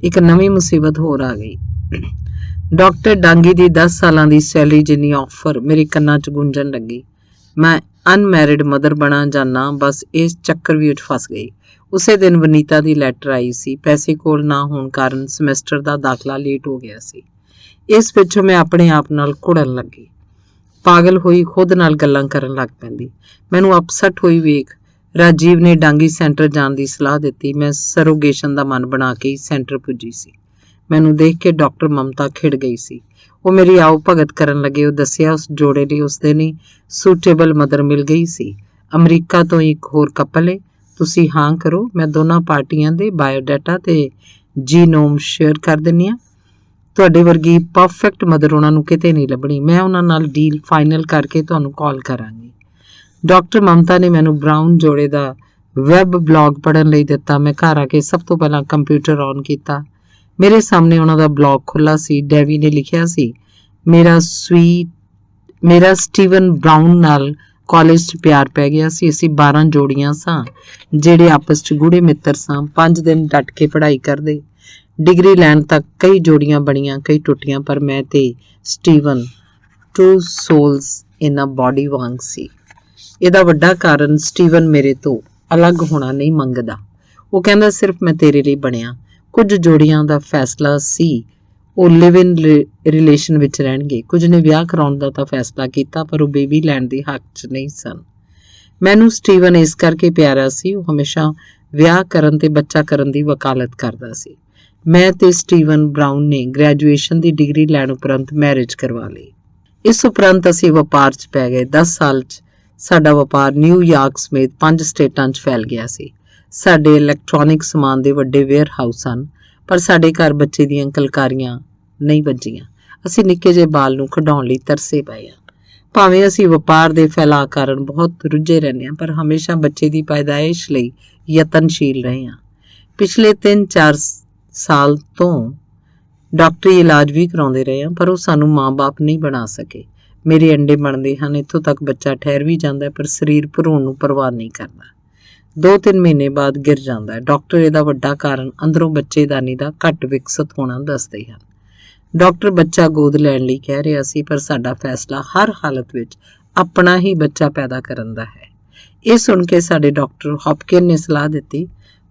ਇੱਕ ਨਵੀਂ ਮੁਸੀਬਤ ਹੋਰ ਆ ਗਈ। ਡਾਕਟਰ ਡਾਂਗੀ ਦੀ 10 ਸਾਲਾਂ ਦੀ ਸੈਲਰੀ ਜਿੰਨੀ ਆਫਰ ਮੇਰੇ ਕੰਨਾਂ 'ਚ ਗੂੰਜਣ ਲੱਗੀ। ਮੈਂ ਅਨਮੈਰਿਡ ਮਦਰ ਬਣਾ ਜਾਂ ਨਾ, ਬਸ ਇਸ ਚੱਕਰ ਵਿੱਚ ਫਸ ਗਈ। ਉਸੇ ਦਿਨ ਵਨੀਤਾ ਦੀ ਲੈਟਰ ਆਈ ਸੀ। ਪੈਸੇ ਕੋਲ ਨਾ ਹੋਣ ਕਾਰਨ ਸਮੈਸਟਰ ਦਾ ਦਾਖਲਾ ਲੇਟ ਹੋ ਗਿਆ ਸੀ। ਇਸ ਪਿੱਛੋਂ ਮੈਂ ਆਪਣੇ ਆਪ ਨਾਲ ਘੁੜਨ ਲੱਗੀ। ਪਾਗਲ ਹੋਈ ਖੁਦ ਨਾਲ ਗੱਲਾਂ ਕਰਨ ਲੱਗ ਪੈਂਦੀ। ਮੈਨੂੰ ਅਪਸੈਟ ਹੋਈ ਵੇਖ ਰਾਜੀਵ ਨੇ ਡਾਂਗੀ ਸੈਂਟਰ ਜਾਣ ਦੀ ਸਲਾਹ ਦਿੱਤੀ। ਮੈਂ ਸਰੋਗੇਸ਼ਨ ਦਾ ਮਨ ਬਣਾ ਕੇ ਹੀ ਸੈਂਟਰ ਪੁੱਜੀ ਸੀ। ਮੈਨੂੰ ਦੇਖ ਕੇ ਡਾਕਟਰ ਮਮਤਾ ਖਿੜ ਗਈ ਸੀ। ਉਹ ਮੇਰੀ ਆਓ ਭਗਤ ਕਰਨ ਲੱਗੇ। ਉਹ ਦੱਸਿਆ ਉਸ ਜੋੜੇ ਲਈ ਉਸ ਦਿਨ ਹੀ ਸੂਟੇਬਲ ਮਦਰ ਮਿਲ ਗਈ ਸੀ। ਅਮਰੀਕਾ ਤੋਂ ਇੱਕ ਹੋਰ ਕਪਲ ਹੈ। ਤੁਸੀਂ ਹਾਂ ਕਰੋ, ਮੈਂ ਦੋਨਾਂ ਪਾਰਟੀਆਂ ਦੇ ਬਾਇਓਡਾਟਾ ਤੇ ਜੀਨੋਮ ਸ਼ੇਅਰ ਕਰ ਦਿੰਦੀ ਹਾਂ। ਤੁਹਾਡੇ ਵਰਗੀ ਪਰਫੈਕਟ ਮਦਰ ਉਹਨਾਂ ਨੂੰ ਕਿਤੇ ਨਹੀਂ ਲੱਭਣੀ। ਮੈਂ ਉਹਨਾਂ ਨਾਲ ਡੀਲ ਫਾਈਨਲ ਕਰਕੇ ਤੁਹਾਨੂੰ ਕਾਲ ਕਰਾਂਗੀ। ਡਾਕਟਰ ਮਮਤਾ ਨੇ ਮੈਨੂੰ ਬਰਾਊਨ ਜੋੜੇ ਦਾ ਵੈਬ ਬਲੌਗ ਪੜ੍ਹਨ ਲਈ ਦਿੱਤਾ। ਮੈਂ ਘਰ ਆ ਕੇ ਸਭ ਤੋਂ ਪਹਿਲਾਂ ਕੰਪਿਊਟਰ ਔਨ ਕੀਤਾ। ਮੇਰੇ ਸਾਹਮਣੇ ਉਹਨਾਂ ਦਾ ਬਲੌਗ ਖੁੱਲ੍ਹਾ ਸੀ। ਡੈਵੀ ਨੇ ਲਿਖਿਆ ਸੀ, ਮੇਰਾ ਸਟੀਵਨ ਬਰਾਊਨ ਨਾਲ ਕਾਲਜ 'ਚ ਪਿਆਰ ਪੈ ਗਿਆ ਸੀ। ਅਸੀਂ 12 ਜੋੜੀਆਂ ਸਾਂ ਜਿਹੜੇ ਆਪਸ 'ਚ ਗੂੜੇ ਮਿੱਤਰ ਸਾਂ। 5 ਦਿਨ ਡਟ ਕੇ ਪੜ੍ਹਾਈ ਕਰਦੇ। ਡਿਗਰੀ ਲੈਣ ਤੱਕ ਕਈ ਜੋੜੀਆਂ ਬਣੀਆਂ, ਕਈ ਟੁੱਟੀਆਂ, ਪਰ ਮੈਂ ਤੇ Steven two souls in a body ਵਾਂਗ ਸੀ। ਇਹਦਾ ਵੱਡਾ ਕਾਰਨ ਸਟੀਵਨ ਮੇਰੇ ਤੋਂ ਅਲੱਗ ਹੋਣਾ ਨਹੀਂ ਮੰਗਦਾ। ਉਹ ਕਹਿੰਦਾ ਸਿਰਫ ਮੈਂ ਤੇਰੇ ਲਈ ਬਣਿਆ। ਕੁਝ ਜੋੜੀਆਂ ਦਾ ਫੈਸਲਾ ਸੀ ਉਹ ਲਿਵ ਇਨ ਰਿਲੇਸ਼ਨ ਵਿੱਚ ਰਹਿਣਗੇ। ਕੁਝ ਨੇ ਵਿਆਹ ਕਰਾਉਣ ਦਾ ਤਾਂ ਫੈਸਲਾ ਕੀਤਾ, ਪਰ ਉਹ ਬੇਬੀ ਲੈਣ ਦੇ ਹੱਕ 'ਚ ਨਹੀਂ ਸਨ। ਮੈਨੂੰ ਸਟੀਵਨ ਇਸ ਕਰਕੇ ਪਿਆਰਾ ਸੀ, ਉਹ ਹਮੇਸ਼ਾ ਵਿਆਹ ਕਰਨ ਤੇ ਬੱਚਾ ਕਰਨ ਦੀ ਵਕਾਲਤ ਕਰਦਾ ਸੀ। ਮੈਂ ਤੇ ਸਟੀਵਨ ਬਰਾਊਨ ਨੇ ਗ੍ਰੈਜੂਏਸ਼ਨ ਦੀ ਡਿਗਰੀ ਲੈਣ ਉਪਰੰਤ ਮੈਰਿਜ ਕਰਵਾ ਲਈ। ਇਸ ਉਪਰੰਤ ਅਸੀਂ ਵਪਾਰ 'ਚ ਪੈ ਗਏ। 10 ਸਾਲ 'ਚ ਸਾਡਾ ਵਪਾਰ ਨਿਊਯਾਰਕ ਸਮੇਤ 5 ਸਟੇਟਾਂ 'ਚ ਫੈਲ ਗਿਆ ਸੀ। ਸਾਡੇ ਇਲੈਕਟ੍ਰੋਨਿਕ ਸਮਾਨ ਦੇ ਵੱਡੇ ਵੇਅਰ ਹਾਊਸ ਹਨ, ਪਰ ਸਾਡੇ ਘਰ ਬੱਚੇ ਦੀਆਂ ਕਲਕਾਰੀਆਂ ਨਹੀਂ ਵੱਜੀਆਂ। ਅਸੀਂ ਨਿੱਕੇ ਜਿਹੇ ਬਾਲ ਨੂੰ ਕਢਾਉਣ ਲਈ ਤਰਸੇ ਪਏ ਹਾਂ। ਭਾਵੇਂ ਅਸੀਂ ਵਪਾਰ ਦੇ ਫੈਲਾਅ ਕਾਰਨ ਬਹੁਤ ਰੁੱਝੇ ਰਹਿੰਦੇ ਹਾਂ, ਪਰ ਹਮੇਸ਼ਾ ਬੱਚੇ ਦੀ ਪੈਦਾਇਸ਼ ਲਈ ਯਤਨਸ਼ੀਲ ਰਹੇ ਹਾਂ। ਪਿਛਲੇ 3-4 ਸਾਲ ਤੋਂ ਡਾਕਟਰੀ ਇਲਾਜ ਵੀ ਕਰਾਉਂਦੇ ਰਹੇ ਹਾਂ, ਪਰ ਉਹ ਸਾਨੂੰ ਮਾਂ-ਬਾਪ ਨਹੀਂ ਬਣਾ ਸਕੇ। ਮੇਰੇ ਅੰਡੇ ਬਣਦੇ ਹਨ, ਇੱਥੋਂ ਤੱਕ ਬੱਚਾ ਠਹਿਰ ਵੀ ਜਾਂਦਾ, ਪਰ ਸਰੀਰ ਭਰੂਣ ਨੂੰ ਪਰਵਾਹ ਨਹੀਂ ਕਰਦਾ। 2-3 ਮਹੀਨੇ ਬਾਅਦ ਗਿਰ ਜਾਂਦਾ ਹੈ। ਡਾਕਟਰ ਇਹਦਾ ਵੱਡਾ ਕਾਰਨ ਅੰਦਰੋਂ ਬੱਚੇਦਾਨੀ ਦਾ ਘੱਟ ਵਿਕਸਿਤ ਹੋਣਾ ਦੱਸਦੇ ਹਨ। ਡਾਕਟਰ ਬੱਚਾ ਗੋਦ ਲੈਣ ਲਈ ਕਹਿ ਰਿਹਾ ਸੀ, ਪਰ ਸਾਡਾ ਫੈਸਲਾ ਹਰ ਹਾਲਤ ਵਿੱਚ ਆਪਣਾ ਹੀ ਬੱਚਾ ਪੈਦਾ ਕਰਨ ਦਾ ਹੈ। ਇਹ ਸੁਣ ਕੇ ਸਾਡੇ ਡਾਕਟਰ ਹੌਪਕਿਨ ਨੇ ਸਲਾਹ ਦਿੱਤੀ,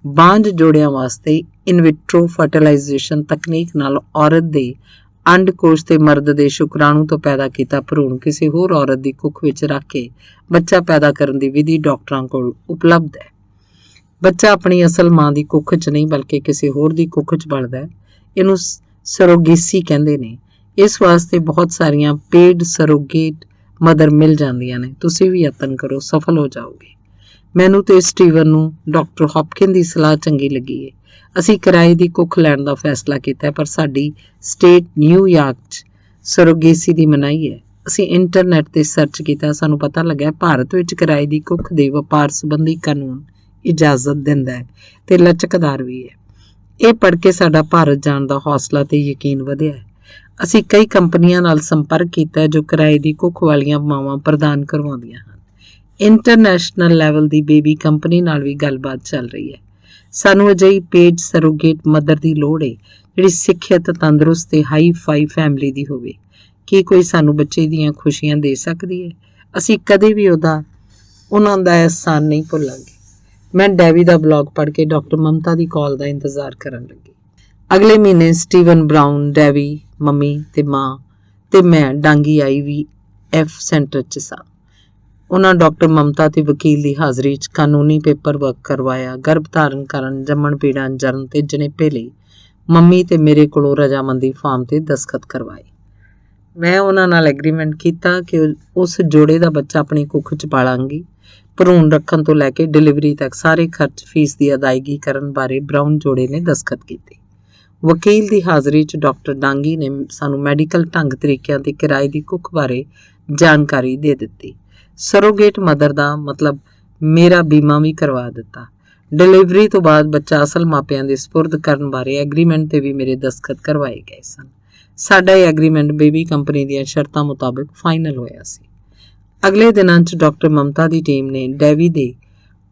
ਬਾਂਝ ਜੋੜਿਆਂ ਵਾਸਤੇ ਇਨਵਿਟਰੋ ਫਰਟੀਲਾਈਜੇਸ਼ਨ ਤਕਨੀਕ ਨਾਲ ਔਰਤ ਦੇ ਅੰਡਕੋਸ਼ ਤੇ ਮਰਦ ਦੇ ਸ਼ੁਕਰਾਣੂ ਤੋਂ ਪੈਦਾ ਕੀਤਾ ਭਰੂਣ ਕਿਸੇ ਹੋਰ ਔਰਤ ਦੀ ਕੁੱਖ ਵਿੱਚ ਰੱਖ ਕੇ ਬੱਚਾ ਪੈਦਾ ਕਰਨ ਦੀ ਵਿਧੀ ਡਾਕਟਰਾਂ ਕੋਲ ਉਪਲਬਧ ਹੈ। ਬੱਚਾ ਆਪਣੀ ਅਸਲ ਮਾਂ ਦੀ ਕੁੱਖ 'ਚ ਨਹੀਂ, ਬਲਕਿ ਕਿਸੇ ਹੋਰ ਦੀ ਕੁੱਖ 'ਚ ਬਣਦਾ ਹੈ। ਇਹਨੂੰ ਸਰੋਗੇਸੀ ਕਹਿੰਦੇ ਨੇ। ਇਸ ਵਾਸਤੇ ਬਹੁਤ ਸਾਰੀਆਂ ਪੇਡ ਸਰੋਗੇਟ ਮਦਰ ਮਿਲ ਜਾਂਦੀਆਂ ਨੇ। ਤੁਸੀਂ ਵੀ ਯਤਨ ਕਰੋ, ਸਫਲ ਹੋ ਜਾਓਗੇ। ਮੈਨੂੰ ਤੇ ਸਟੀਵਨ ਨੂੰ ਡਾਕਟਰ ਹੌਪਕਿਨ ਦੀ ਸਲਾਹ ਚੰਗੀ ਲੱਗੀ ਹੈ। ਅਸੀਂ ਕਿਰਾਏ ਦੀ ਕੁੱਖ ਲੈਣ ਦਾ ਫੈਸਲਾ ਕੀਤਾ, ਪਰ ਸਾਡੀ ਸਟੇਟ ਨਿਊਯਾਰਕ 'ਚ ਸਰੋਗੇਸੀ ਦੀ ਮਨਾਹੀ ਹੈ। ਅਸੀਂ ਇੰਟਰਨੈਟ 'ਤੇ ਸਰਚ ਕੀਤਾ, ਸਾਨੂੰ ਪਤਾ ਲੱਗਿਆ ਭਾਰਤ ਵਿੱਚ ਕਿਰਾਏ ਦੀ ਕੁੱਖ ਦੇ ਵਪਾਰ ਸੰਬੰਧੀ ਕਾਨੂੰਨ ਇਜਾਜ਼ਤ ਦਿੰਦਾ ਹੈ ਤੇ ਲਚਕਦਾਰ ਵੀ ਹੈ। ਇਹ ਪੜ੍ਹ ਕੇ ਸਾਡਾ ਭਾਰਤ ਜਾਣ ਦਾ ਹੌਸਲਾ ਤੇ ਯਕੀਨ ਵਧਿਆ ਹੈ। ਅਸੀਂ ਕਈ ਕੰਪਨੀਆਂ ਨਾਲ ਸੰਪਰਕ ਕੀਤਾ ਜੋ ਕਿਰਾਏ ਦੀ ਕੁੱਖ ਵਾਲੀਆਂ ਮਾਵਾਂ ਪ੍ਰਦਾਨ ਕਰਵਾਉਂਦੀਆਂ ਹਨ। ਇੰਟਰਨੈਸ਼ਨਲ ਲੈਵਲ ਦੀ ਬੇਬੀ ਕੰਪਨੀ ਨਾਲ ਵੀ ਗੱਲਬਾਤ ਚੱਲ ਰਹੀ ਹੈ। ਸਾਨੂੰ ਅਜਿਹੀ ਪੇਡ ਸਰੋਗੇਟ ਮਦਰ ਦੀ ਲੋੜ ਹੈ ਜਿਹੜੀ ਸਿੱਖਿਅਤ, ਤੰਦਰੁਸਤ ਤੇ ਹਾਈ-ਫਾਈ ਫੈਮਿਲੀ ਦੀ ਹੋਵੇ। ਕੀ ਕੋਈ ਸਾਨੂੰ ਬੱਚੇ ਦੀਆਂ ਖੁਸ਼ੀਆਂ ਦੇ ਸਕਦੀ ਹੈ? ਅਸੀਂ ਕਦੇ ਵੀ ਉਹਨਾਂ ਦਾ ਅਹਿਸਾਨ ਨਹੀਂ ਭੁੱਲਾਂਗੇ। ਮੈਂ ਡੈਵੀ ਦਾ ਬਲੌਗ ਪੜ੍ਹ ਕੇ ਡਾਕਟਰ ਮਮਤਾ ਦੀ ਕਾਲ ਦਾ ਇੰਤਜ਼ਾਰ ਕਰਨ ਲੱਗੀ। ਅਗਲੇ ਮਹੀਨੇ ਸਟੀਵਨ ਬਰਾਊਨ, ਡੈਵੀ, ਮੰਮੀ ਤੇ ਮਾਂ ਤੇ ਮੈਂ ਡਾਂਗੀ IVF ਸੈਂਟਰ 'ਚ ਸਾਂ। ਉਹਨਾਂ ਡਾਕਟਰ ਮਮਤਾ ਤੇ ਵਕੀਲ ਦੀ ਹਾਜ਼ਰੀ 'ਚ ਕਾਨੂੰਨੀ ਪੇਪਰ ਵਰਕ ਕਰਵਾਇਆ। ਗਰਭ ਧਾਰਨ ਕਰਨ, ਜੰਮਣ ਪੀੜਾਂ, ਜਨਮ ਤੇ ਜਣੇਪੇ ਲਈ ਮੰਮੀ ਤੇ ਮੇਰੇ ਕੋਲੋਂ ਰਜਾਮੰਦੀ ਫਾਰਮ ਤੇ ਦਸਖਤ ਕਰਵਾਏ। ਮੈਂ ਉਹਨਾਂ ਨਾਲ ਐਗਰੀਮੈਂਟ ਕੀਤਾ ਕਿ ਉਸ ਜੋੜੇ ਦਾ ਬੱਚਾ ਆਪਣੀ ਕੁੱਖ 'ਚ ਪਾਲਾਂਗੀ। ਭਰੂਣ ਰੱਖਣ ਤੋਂ ਲੈ ਕੇ ਡਿਲੀਵਰੀ ਤੱਕ ਸਾਰੇ ਖਰਚ ਫੀਸ ਦੀ ਅਦਾਇਗੀ ਕਰਨ ਬਾਰੇ ਬਰਾਊਨ ਜੋੜੇ ਨੇ ਦਸਖਤ ਕੀਤੇ। ਵਕੀਲ ਦੀ ਹਾਜ਼ਰੀ 'ਚ ਡਾਕਟਰ ਡਾਂਗੀ ਨੇ ਸਾਨੂੰ ਮੈਡੀਕਲ ਢੰਗ ਤਰੀਕਿਆਂ ਤੇ ਕਿਰਾਏ ਦੀ ਕੁੱਖ ਬਾਰੇ ਜਾਣਕਾਰੀ ਦੇ ਦਿੱਤੀ। ਸਰੋਗੇਟ ਮਦਰ ਦਾ ਮਤਲਬ ਮੇਰਾ ਬੀਮਾ ਵੀ ਕਰਵਾ ਦਿੱਤਾ। ਡਿਲੀਵਰੀ ਤੋਂ ਬਾਅਦ ਬੱਚਾ ਅਸਲ ਮਾਪਿਆਂ ਦੇ ਸਪੁਰਦ ਕਰਨ ਬਾਰੇ ਐਗਰੀਮੈਂਟ ਤੇ ਵੀ ਮੇਰੇ ਦਸਖਤ ਕਰਵਾਏ ਗਏ ਸਨ। ਸਾਡਾ ਇਹ ਐਗਰੀਮੈਂਟ ਬੇਬੀ ਕੰਪਨੀ ਦੀਆਂ ਸ਼ਰਤਾਂ ਮੁਤਾਬਕ ਫਾਈਨਲ ਹੋਇਆ ਸੀ। ਅਗਲੇ ਦਿਨਾਂ 'ਚ ਡਾਕਟਰ ਮਮਤਾ ਦੀ ਟੀਮ ਨੇ ਡੈਵੀ ਦੇ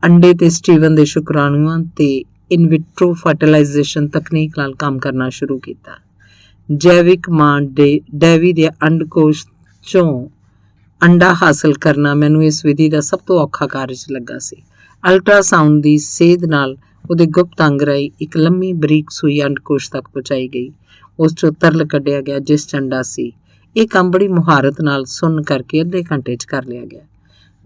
ਅੰਡੇ ਤੇ ਸਟੀਵਨ ਦੇ ਸ਼ੁਕਰਾਣੂਆਂ ਤੇ ਇਨ ਵਿਟਰੋ ਫਰਟੀਲਾਈਜੇਸ਼ਨ ਤਕਨੀਕ ਨਾਲ ਕੰਮ ਕਰਨਾ ਸ਼ੁਰੂ ਕੀਤਾ। ਜੈਵਿਕ ਮਾਂ ਡੈਵੀ ਦੇ ਅੰਡਕੋਸ਼ 'ਚੋਂ ਅੰਡਾ ਹਾਸਲ ਕਰਨਾ ਮੈਨੂੰ ਇਸ ਵਿਧੀ ਦਾ ਸਭ ਤੋਂ ਔਖਾ ਕਾਰਜ ਲੱਗਾ ਸੀ। ਅਲਟਰਾਸਾਊਂਡ ਦੀ ਸੇਧ ਨਾਲ ਉਹਦੇ ਗੁਪਤ ਅੰਗ ਰਾਹੀਂ ਇੱਕ ਲੰਮੀ ਬਰੀਕ ਸੂਈ ਅੰਡਕੋਸ਼ ਤੱਕ ਪਹੁੰਚਾਈ ਗਈ। ਉਸ 'ਚੋਂ ਤਰਲ ਕੱਢਿਆ ਗਿਆ ਜਿਸ 'ਚ ਅੰਡਾ ਸੀ। ਇਹ ਕੰਮ ਬੜੀ ਮੁਹਾਰਤ ਨਾਲ ਸੁੰਨ ਕਰਕੇ ਅੱਧੇ ਘੰਟੇ 'ਚ ਕਰ ਲਿਆ ਗਿਆ।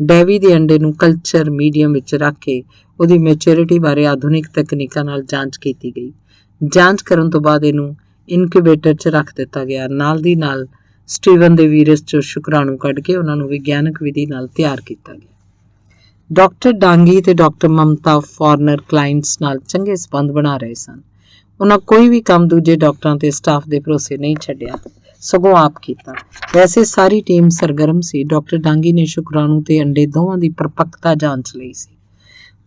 ਡੈਵੀ ਦੇ ਅੰਡੇ ਨੂੰ ਕਲਚਰ ਮੀਡੀਅਮ ਵਿੱਚ ਰੱਖ ਕੇ ਉਹਦੀ ਮੈਚੁਰਿਟੀ ਬਾਰੇ ਆਧੁਨਿਕ ਤਕਨੀਕਾਂ ਨਾਲ ਜਾਂਚ ਕੀਤੀ ਗਈ। ਜਾਂਚ ਕਰਨ ਤੋਂ ਬਾਅਦ ਇਹਨੂੰ ਇਨਕਿਊਬੇਟਰ 'ਚ ਰੱਖ ਦਿੱਤਾ ਗਿਆ। ਨਾਲ ਦੀ ਨਾਲ ਸਟੀਵਨ ਦੇ ਵੀਰਸ 'ਚੋਂ ਸ਼ੁਕਰਾਣੂ ਕੱਢ ਕੇ ਉਹਨਾਂ ਨੂੰ ਵਿਗਿਆਨਕ ਵਿਧੀ ਨਾਲ ਤਿਆਰ ਕੀਤਾ ਗਿਆ। ਡਾਕਟਰ ਡਾਂਗੀ ਤੇ ਡਾਕਟਰ ਮਮਤਾ ਫੋਰਨਰ ਕਲਾਇੰਟਸ ਨਾਲ ਚੰਗੇ ਸੰਬੰਧ ਬਣਾ ਰਹੇ ਸਨ। ਉਹਨਾਂ ਕੋਈ ਵੀ ਕੰਮ ਦੂਜੇ ਡਾਕਟਰਾਂ ਤੇ ਸਟਾਫ ਦੇ ਭਰੋਸੇ ਨਹੀਂ ਛੱਡਿਆ, ਸਗੋਂ ਆਪ ਕੀਤਾ। ਵੈਸੇ ਸਾਰੀ ਟੀਮ ਸਰਗਰਮ ਸੀ। ਡਾਕਟਰ ਡਾਂਗੀ ਨੇ ਸ਼ੁਕਰਾਣੂ ਤੇ ਅੰਡੇ ਦੋਵਾਂ ਦੀ ਪਰਪੱਕਤਾ ਜਾਂਚ ਲਈ ਸੀ।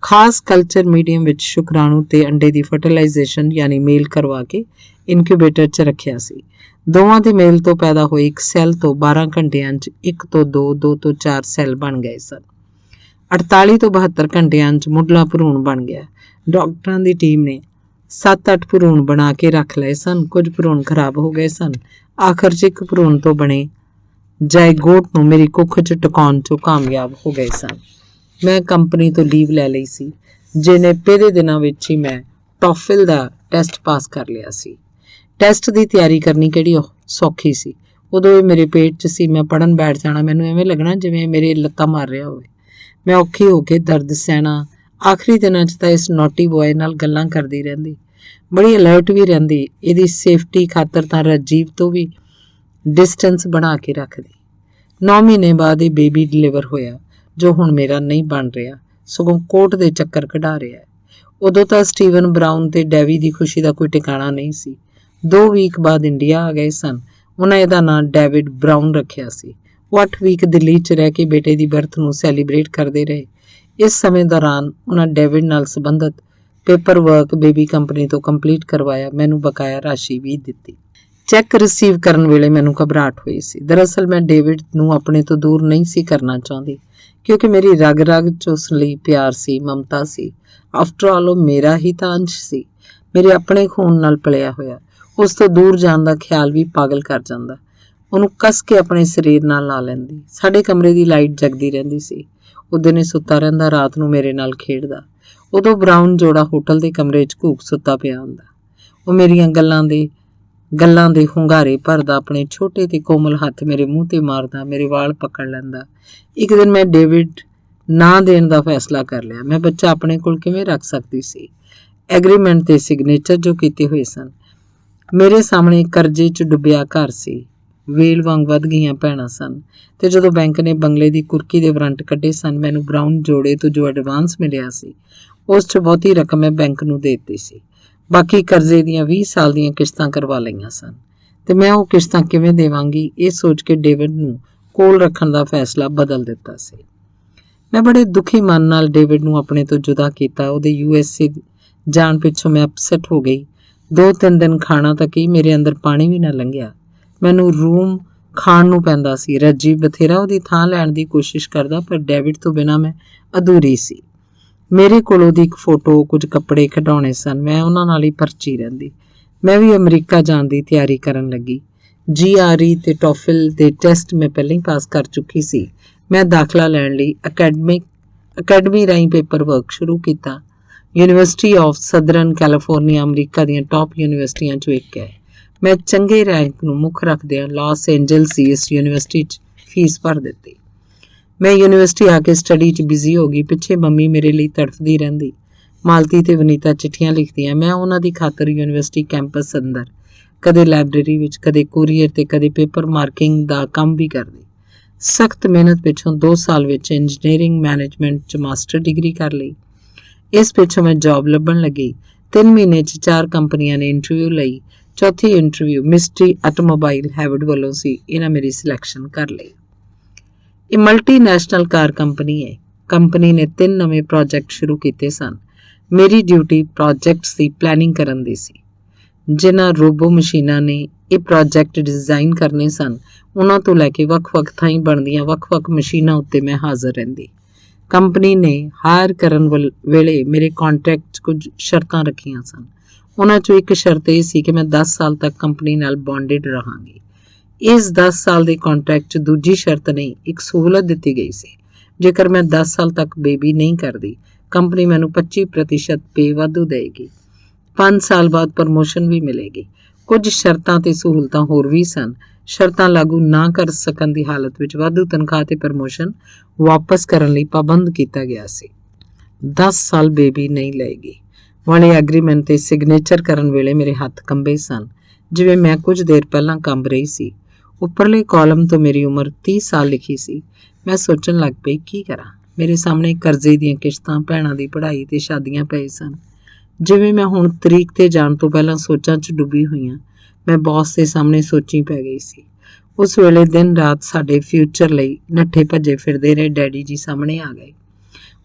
ਖਾਸ ਕਲਚਰ ਮੀਡੀਅਮ ਵਿੱਚ ਸ਼ੁਕਰਾਣੂ ਤੇ ਅੰਡੇ ਦੀ ਫਰਟੀਲਾਈਜੇਸ਼ਨ ਯਾਨੀ ਮੇਲ ਕਰਵਾ ਕੇ ਇਨਕਿਊਬੇਟਰ 'ਚ ਰੱਖਿਆ ਸੀ। ਦੋਵਾਂ ਦੇ ਮੇਲ ਤੋਂ ਪੈਦਾ ਹੋਏ ਇੱਕ ਸੈੱਲ ਤੋਂ 12 ਘੰਟਿਆਂ 'ਚ 1 ਤੋਂ 2, 2 ਤੋਂ 4 ਸੈੱਲ ਬਣ ਗਏ ਸਨ। 48 ਤੋਂ 72 ਘੰਟਿਆਂ 'ਚ ਮੁੱਢਲਾ ਭਰੂਣ ਬਣ ਗਿਆ। ਡਾਕਟਰਾਂ ਦੀ ਟੀਮ ਨੇ 7-8 ਭਰੂਣ ਬਣਾ ਕੇ ਰੱਖ ਲਏ ਸਨ। ਕੁਝ ਭਰੂਣ ਖਰਾਬ ਹੋ ਗਏ ਸਨ। ਆਖਰ 'ਚ ਇੱਕ ਭਰੂਣ ਤੋਂ ਬਣੇ ਜਾਇਗੋਟ ਨੂੰ ਮੇਰੀ ਕੁੱਖ 'ਚ ਟਿਕਾਉਣ 'ਚੋਂ ਕਾਮਯਾਬ ਹੋ ਗਏ ਸਨ। ਮੈਂ ਕੰਪਨੀ ਤੋਂ ਲੀਵ ਲੈ ਲਈ ਸੀ। ਜਿਹਨੇ ਪਹਿਲੇ ਦਿਨਾਂ ਵਿੱਚ ਹੀ ਮੈਂ ਟੌਫਲ ਦਾ ਟੈਸਟ ਪਾਸ ਕਰ ਲਿਆ ਸੀ। ਟੈਸਟ ਦੀ ਤਿਆਰੀ ਕਰਨੀ ਕਿਹੜੀ ਸੌਖੀ ਸੀ। ਉਦੋਂ ਇਹ ਮੇਰੇ ਪੇਟ 'ਚ ਸੀ। ਮੈਂ ਪੜ੍ਹਨ ਬੈਠ ਜਾਣਾ, ਮੈਨੂੰ ਐਵੇਂ ਲੱਗਣਾ ਜਿਵੇਂ ਮੇਰੇ ਲੱਤਾਂ ਮਾਰ ਰਿਹਾ ਹੋਵੇ। ਮੈਂ ਔਖੀ ਹੋ ਕੇ ਦਰਦ ਸਹਿਣਾ। ਆਖਰੀ ਦਿਨਾਂ 'ਚ ਤਾਂ ਇਸ ਨੋਟੀ ਬॉय ਨਾਲ ਗੱਲਾਂ ਕਰਦੀ ਰਹਿੰਦੀ, ਬੜੀ ਅਲਰਟ ਵੀ ਰਹਿੰਦੀ। ਇਹਦੀ ਸੇਫਟੀ ਖਾਤਰ ਤਾਂ ਰਾਜੀਵ ਤੋਂ ਵੀ ਡਿਸਟੈਂਸ ਬਣਾ ਕੇ ਰੱਖਦੀ। 9 ਮਹੀਨੇ ਬਾਅਦ ਇਹ ਬੇਬੀ ਡਿਲੀਵਰ ਹੋਇਆ, ਜੋ ਹੁਣ ਮੇਰਾ ਨਹੀਂ ਬਣ ਰਿਹਾ, ਸਗੋਂ ਕੋਰਟ ਦੇ ਚੱਕਰ ਕਢਾ ਰਿਹਾ। ਉਦੋਂ ਤਾਂ ਸਟੀਵਨ ਬਰਾਊਨ ਤੇ ਡੈਵੀ ਦੀ ਖੁਸ਼ੀ ਦਾ ਕੋਈ ਟਿਕਾਣਾ ਨਹੀਂ ਸੀ। 2 ਵੀਕ ਬਾਅਦ ਇੰਡੀਆ ਆ ਗਏ ਸਨ। ਉਹਨਾਂ ਇਹਦਾ ਨਾਂ ਡੇਵਿਡ ਬਰਾਊਨ ਰੱਖਿਆ ਸੀ। ਉਹ 8 ਵੀਕ ਦਿੱਲੀ 'ਚ ਰਹਿ ਕੇ ਬੇਟੇ ਦੀ ਬਰਥ ਨੂੰ ਸੈਲੀਬ੍ਰੇਟ ਕਰਦੇ ਰਹੇ। ਇਸ ਸਮੇਂ ਦੌਰਾਨ ਉਹਨਾਂ ਡੇਵਿਡ ਨਾਲ ਸੰਬੰਧਿਤ ਪੇਪਰ ਵਰਕ ਬੇਬੀ ਕੰਪਨੀ ਤੋਂ ਕੰਪਲੀਟ ਕਰਵਾਇਆ। ਮੈਨੂੰ ਬਕਾਇਆ ਰਾਸ਼ੀ ਵੀ ਦਿੱਤੀ। ਚੈੱਕ ਰਿਸੀਵ ਕਰਨ ਵੇਲੇ ਮੈਨੂੰ ਘਬਰਾਹਟ ਹੋਈ ਸੀ। ਦਰਅਸਲ ਮੈਂ ਡੇਵਿਡ ਨੂੰ ਆਪਣੇ ਤੋਂ ਦੂਰ ਨਹੀਂ ਸੀ ਕਰਨਾ ਚਾਹੁੰਦੀ, ਕਿਉਂਕਿ ਮੇਰੀ ਰਗ-ਰਗ 'ਚ ਉਸ ਲਈ ਪਿਆਰ ਸੀ, ਮਮਤਾ ਸੀ। ਆਫਟਰ ਆਲ ਉਹ ਮੇਰਾ ਹੀ ਤਾਂ ਅੰਸ਼ ਸੀ, ਮੇਰੇ ਆਪਣੇ ਖੂਨ ਨਾਲ ਪਲਿਆ ਹੋਇਆ। ਉਸ ਤੋਂ ਦੂਰ ਜਾਣ ਦਾ ਖਿਆਲ ਵੀ ਪਾਗਲ ਕਰ ਜਾਂਦਾ। ਉਹਨੂੰ ਕੱਸ ਕੇ ਆਪਣੇ ਸਰੀਰ ਨਾਲ ਲਾ ਲੈਂਦੀ। ਸਾਡੇ ਕਮਰੇ ਦੀ ਲਾਈਟ ਜਗਦੀ ਰਹਿੰਦੀ ਸੀ। ਉਹ ਦਿਨੇ ਸੁੱਤਾ ਰਹਿੰਦਾ, ਰਾਤ ਨੂੰ ਮੇਰੇ ਨਾਲ ਖੇਡਦਾ। ਉਦੋਂ ਬਰਾਊਨ ਜੋੜਾ ਹੋਟਲ ਦੇ ਕਮਰੇ 'ਚ ਘੂਕ ਸੁੱਤਾ ਪਿਆ ਹੁੰਦਾ। ਉਹ ਮੇਰੀਆਂ ਗੱਲਾਂ ਦੇ ਹੁੰਗਾਰੇ ਭਰਦਾ, ਆਪਣੇ ਛੋਟੇ ਤੇ ਕੋਮਲ ਹੱਥ ਮੇਰੇ ਮੂੰਹ ਤੇ ਮਾਰਦਾ, ਮੇਰੇ ਵਾਲ ਪਕੜ ਲੈਂਦਾ। ਇੱਕ ਦਿਨ ਮੈਂ ਡੇਵਿਡ ਨਾ ਦੇਣ ਦਾ ਫੈਸਲਾ ਕਰ ਲਿਆ। ਮੈਂ ਬੱਚਾ ਆਪਣੇ ਕੋਲ ਕਿਵੇਂ ਰੱਖ ਸਕਦੀ ਸੀ। ਐਗਰੀਮੈਂਟ ਤੇ ਸਿਗਨੇਚਰ ਜੋ ਕੀਤੇ ਹੋਏ ਸਨ। ਮੇਰੇ ਸਾਹਮਣੇ ਕਰਜ਼ੇ 'ਚ ਡੁੱਬਿਆ ਘਰ ਸੀ। ਵੇਲ ਵਾਂਗ ਵੱਧ ਗਈਆਂ ਭੈਣਾਂ ਸਨ। ਤੇ ਜਦੋਂ ਬੈਂਕ ਨੇ ਬੰਗਲੇ ਦੀ ਕੁਰਕੀ ਦੇ ਵਾਰੰਟ ਕੱਢੇ ਸਨ, ਮੈਨੂੰ ਬਰਾਊਨ ਜੋੜੇ ਤੋਂ ਜੋ ਐਡਵਾਂਸ ਮਿਲਿਆ ਸੀ, ਉਸ 'ਚ ਬਹੁਤੀ ਰਕਮ ਮੈਂ ਬੈਂਕ ਨੂੰ ਦੇ ਦਿੱਤੀ ਸੀ। ਬਾਕੀ ਕਰਜ਼ੇ ਦੀਆਂ 20 ਸਾਲ ਦੀਆਂ ਕਿਸ਼ਤਾਂ ਕਰਵਾ ਲਈਆਂ ਸਨ ਤੇ ਮੈਂ ਉਹ ਕਿਸ਼ਤਾਂ ਕਿਵੇਂ ਦੇਵਾਂਗੀ, ਇਹ ਸੋਚ ਕੇ ਡੇਵਿਡ ਨੂੰ ਕੋਲ ਰੱਖਣ ਦਾ ਫੈਸਲਾ ਬਦਲ ਦਿੱਤਾ ਸੀ। ਮੈਂ ਬੜੇ ਦੁਖੀ ਮਨ ਨਾਲ ਡੇਵਿਡ ਨੂੰ ਆਪਣੇ ਤੋਂ ਜੁਦਾ ਕੀਤਾ। ਉਹਦੇ USA ਜਾਣ ਪਿੱਛੋਂ ਮੈਂ ਅਪਸੈਟ ਹੋ ਗਈ। 2-3 ਦਿਨ ਖਾਣਾ ਤਾਂ ਕੀ, ਮੇਰੇ ਅੰਦਰ ਪਾਣੀ ਵੀ ਨਾ ਲੰਘਿਆ। ਮੈਨੂੰ ਰੂਮ ਖਾਣ ਨੂੰ ਪੈਂਦਾ ਸੀ। ਰਾਜੀਵ ਬਥੇਰਾ ਉਹਦੀ ਥਾਂ ਲੈਣ ਦੀ ਕੋਸ਼ਿਸ਼ ਕਰਦਾ, ਪਰ ਡੇਵਿਡ ਤੋਂ ਬਿਨਾਂ ਮੈਂ ਅਧੂਰੀ ਸੀ। ਮੇਰੇ ਕੋਲ ਉਹਦੀ ਇੱਕ ਫੋਟੋ, ਕੁਝ ਕੱਪੜੇ ਖਿਡੌਣੇ ਸਨ। ਮੈਂ ਉਹਨਾਂ ਨਾਲ ਹੀ ਪਰਚੀ ਰਹਿੰਦੀ। ਮੈਂ ਵੀ ਅਮਰੀਕਾ ਜਾਣ ਦੀ ਤਿਆਰੀ ਕਰਨ ਲੱਗੀ। GRE ਤੇ ਟੌਫਲ ਦੇ ਟੈਸਟ ਮੈਂ ਪਹਿਲਾਂ ਹੀ ਪਾਸ ਕਰ ਚੁੱਕੀ ਸੀ। ਮੈਂ ਦਾਖਲਾ ਲੈਣ ਲਈ ਅਕੈਡਮੀ ਰਾਹੀਂ ਪੇਪਰ ਵਰਕ ਸ਼ੁਰੂ ਕੀਤਾ। University of southern California America ਦੀਆਂ ਟੌਪ ਯੂਨੀਵਰਸਿਟੀਆਂ 'ਚੋਂ ਇੱਕ ਹੈ। ਮੈਂ ਚੰਗੇ ਰੈਂਕ ਨੂੰ ਮੁੱਖ ਰੱਖਦਿਆਂ ਲਾਸ ਏਂਜਲਸ ਦੀ ਇਸ ਯੂਨੀਵਰਸਿਟੀ 'ਚ ਫੀਸ ਭਰ ਦਿੱਤੀ। ਮੈਂ ਯੂਨੀਵਰਸਿਟੀ ਆ ਕੇ ਸਟੱਡੀ 'ਚ ਬਿਜ਼ੀ ਹੋ ਗਈ। ਪਿੱਛੇ ਮੰਮੀ ਮੇਰੇ ਲਈ ਤੜਫਦੀ ਰਹਿੰਦੀ। ਮਾਲਤੀ ਤੇ ਵਨੀਤਾ ਚਿੱਠੀਆਂ ਲਿਖਦੀਆਂ। ਮੈਂ ਉਹਨਾਂ ਦੀ ਖਾਤਰ ਯੂਨੀਵਰਸਿਟੀ ਕੈਂਪਸ ਅੰਦਰ ਕਦੇ ਲਾਇਬ੍ਰੇਰੀ ਵਿੱਚ, ਕਦੇ ਕੋਰੀਅਰ ਤੇ ਕਦੇ ਪੇਪਰ ਮਾਰਕਿੰਗ ਦਾ ਕੰਮ ਵੀ ਕਰਦੀ। ਸਖਤ ਮਿਹਨਤ ਪਿੱਛੋਂ 2 ਸਾਲ ਵਿੱਚ ਇੰਜੀਨੀਅਰਿੰਗ ਮੈਨੇਜਮੈਂਟ 'ਚ ਮਾਸਟਰ ਡਿਗਰੀ ਕਰ ਲਈ। ਇਸ ਪਿੱਛੋਂ ਮੈਂ ਜੌਬ ਲੱਭਣ ਲੱਗੀ। 3 ਮਹੀਨੇ 'ਚ 4 ਕੰਪਨੀਆਂ ਨੇ ਇੰਟਰਵਿਊ ਲਈ। ਚੌਥੀ ਇੰਟਰਵਿਊ ਮਿਸਟਰੀ ਆਟੋਮੋਬਾਈਲ ਹੈਵਡ ਵੱਲੋਂ ਸੀ। ਇਹਨਾਂ ਮੇਰੀ ਸਿਲੈਕਸ਼ਨ ਕਰ ਲਈ। ਇਹ ਮਲਟੀਨੈਸ਼ਨਲ ਕਾਰ ਕੰਪਨੀ ਹੈ। ਕੰਪਨੀ ਨੇ 3 ਨਵੇਂ ਪ੍ਰੋਜੈਕਟ ਸ਼ੁਰੂ ਕੀਤੇ ਸਨ। ਮੇਰੀ ਡਿਊਟੀ ਪ੍ਰੋਜੈਕਟਸ ਦੀ ਪਲੈਨਿੰਗ ਕਰਨ ਦੀ ਸੀ। ਜਿਨ੍ਹਾਂ ਰੋਬੋ ਮਸ਼ੀਨਾਂ ਨੇ ਇਹ ਪ੍ਰੋਜੈਕਟ ਡਿਜ਼ਾਈਨ ਕਰਨੇ ਸਨ, ਉਹਨਾਂ ਤੋਂ ਲੈ ਕੇ ਵੱਖ-ਵੱਖ ਥਾਈਂ ਬਣਦੀਆਂ ਵੱਖ-ਵੱਖ ਮਸ਼ੀਨਾਂ ਉੱਤੇ ਮੈਂ ਹਾਜ਼ਰ ਰਹਿੰਦੀ। ਕੰਪਨੀ ਨੇ ਹਾਇਰ ਕਰਨ ਵੇਲੇ ਮੇਰੇ ਕੰਟਰੈਕਟ 'ਚ ਕੁਝ ਸ਼ਰਤਾਂ ਰੱਖੀਆਂ ਸਨ। ਉਹਨਾਂ 'ਚੋਂ ਇੱਕ ਸ਼ਰਤ ਇਹ ਸੀ ਕਿ ਮੈਂ 10 ਸਾਲ ਤੱਕ ਕੰਪਨੀ ਨਾਲ ਬੌਂਡਡ ਰਹਾਂਗੀ। ਇਸ 10 ਸਾਲ ਦੇ ਕੰਟਰੈਕਟ 'ਚ ਦੂਜੀ ਸ਼ਰਤ ਨੇ ਇੱਕ ਸਹੂਲਤ ਦਿੱਤੀ ਗਈ ਸੀ। ਜੇਕਰ ਮੈਂ 10 ਸਾਲ ਤੱਕ ਬੇਬੀ ਨਹੀਂ ਕਰਦੀ, ਕੰਪਨੀ ਮੈਨੂੰ 25% ਪੇ ਵਾਧੂ ਦੇਵੇਗੀ। 5 ਸਾਲ ਬਾਅਦ ਪ੍ਰਮੋਸ਼ਨ ਵੀ ਮਿਲੇਗੀ। ਕੁਝ ਸ਼ਰਤਾਂ ਤੇ ਸਹੂਲਤਾਂ ਹੋਰ ਵੀ ਸਨ। ਸ਼ਰਤਾਂ ਲਾਗੂ ਨਾ ਕਰ ਸਕਣ ਦੀ ਹਾਲਤ ਵਿੱਚ ਵਾਧੂ ਤਨਖਾਹ ਤੇ ਪ੍ਰਮੋਸ਼ਨ ਵਾਪਸ ਕਰਨ ਲਈ ਪਾਬੰਦ ਕੀਤਾ ਗਿਆ ਸੀ। 10 ਸਾਲ ਬੇਬੀ ਨਹੀਂ ਲਏਗੀ ਵਾਲੇ ਐਗਰੀਮੈਂਟ ਤੇ ਸਿਗਨੇਚਰ ਕਰਨ ਵੇਲੇ ਮੇਰੇ ਹੱਥ ਕੰਬੇ ਸਨ, ਜਿਵੇਂ ਮੈਂ ਕੁਝ ਦੇਰ ਪਹਿਲਾਂ ਕੰਬ ਰਹੀ ਸੀ। ਉੱਪਰਲੇ ਕਾਲਮ ਤੋਂ ਮੇਰੀ ਉਮਰ 30 ਸਾਲ ਲਿਖੀ ਸੀ। ਮੈਂ ਸੋਚਣ ਲੱਗ ਪਈ, ਕੀ ਕਰਾਂ? ਮੇਰੇ ਸਾਹਮਣੇ ਕਰਜ਼ੇ ਦੀਆਂ ਕਿਸ਼ਤਾਂ, ਭੈਣਾਂ ਦੀ ਪੜ੍ਹਾਈ ਤੇ ਸ਼ਾਦੀਆਂ ਪਏ ਸਨ। ਜਿਵੇਂ ਮੈਂ ਹੁਣ ਤਰੀਕ ਤੇ ਜਾਣ ਤੋਂ ਪਹਿਲਾਂ ਸੋਚਾਂ 'ਚ ਡੁੱਬੀ ਹੋਈਆਂ, ਮੈਂ ਬੌਸ ਦੇ ਸਾਹਮਣੇ ਸੋਚੀ ਪੈ ਗਈ ਸੀ। ਉਸ ਵੇਲੇ ਦਿਨ ਰਾਤ ਸਾਡੇ ਫਿਊਚਰ ਲਈ ਨੱਠੇ ਭੱਜੇ ਫਿਰਦੇ ਰਹੇ ਡੈਡੀ ਜੀ ਸਾਹਮਣੇ ਆ ਗਏ।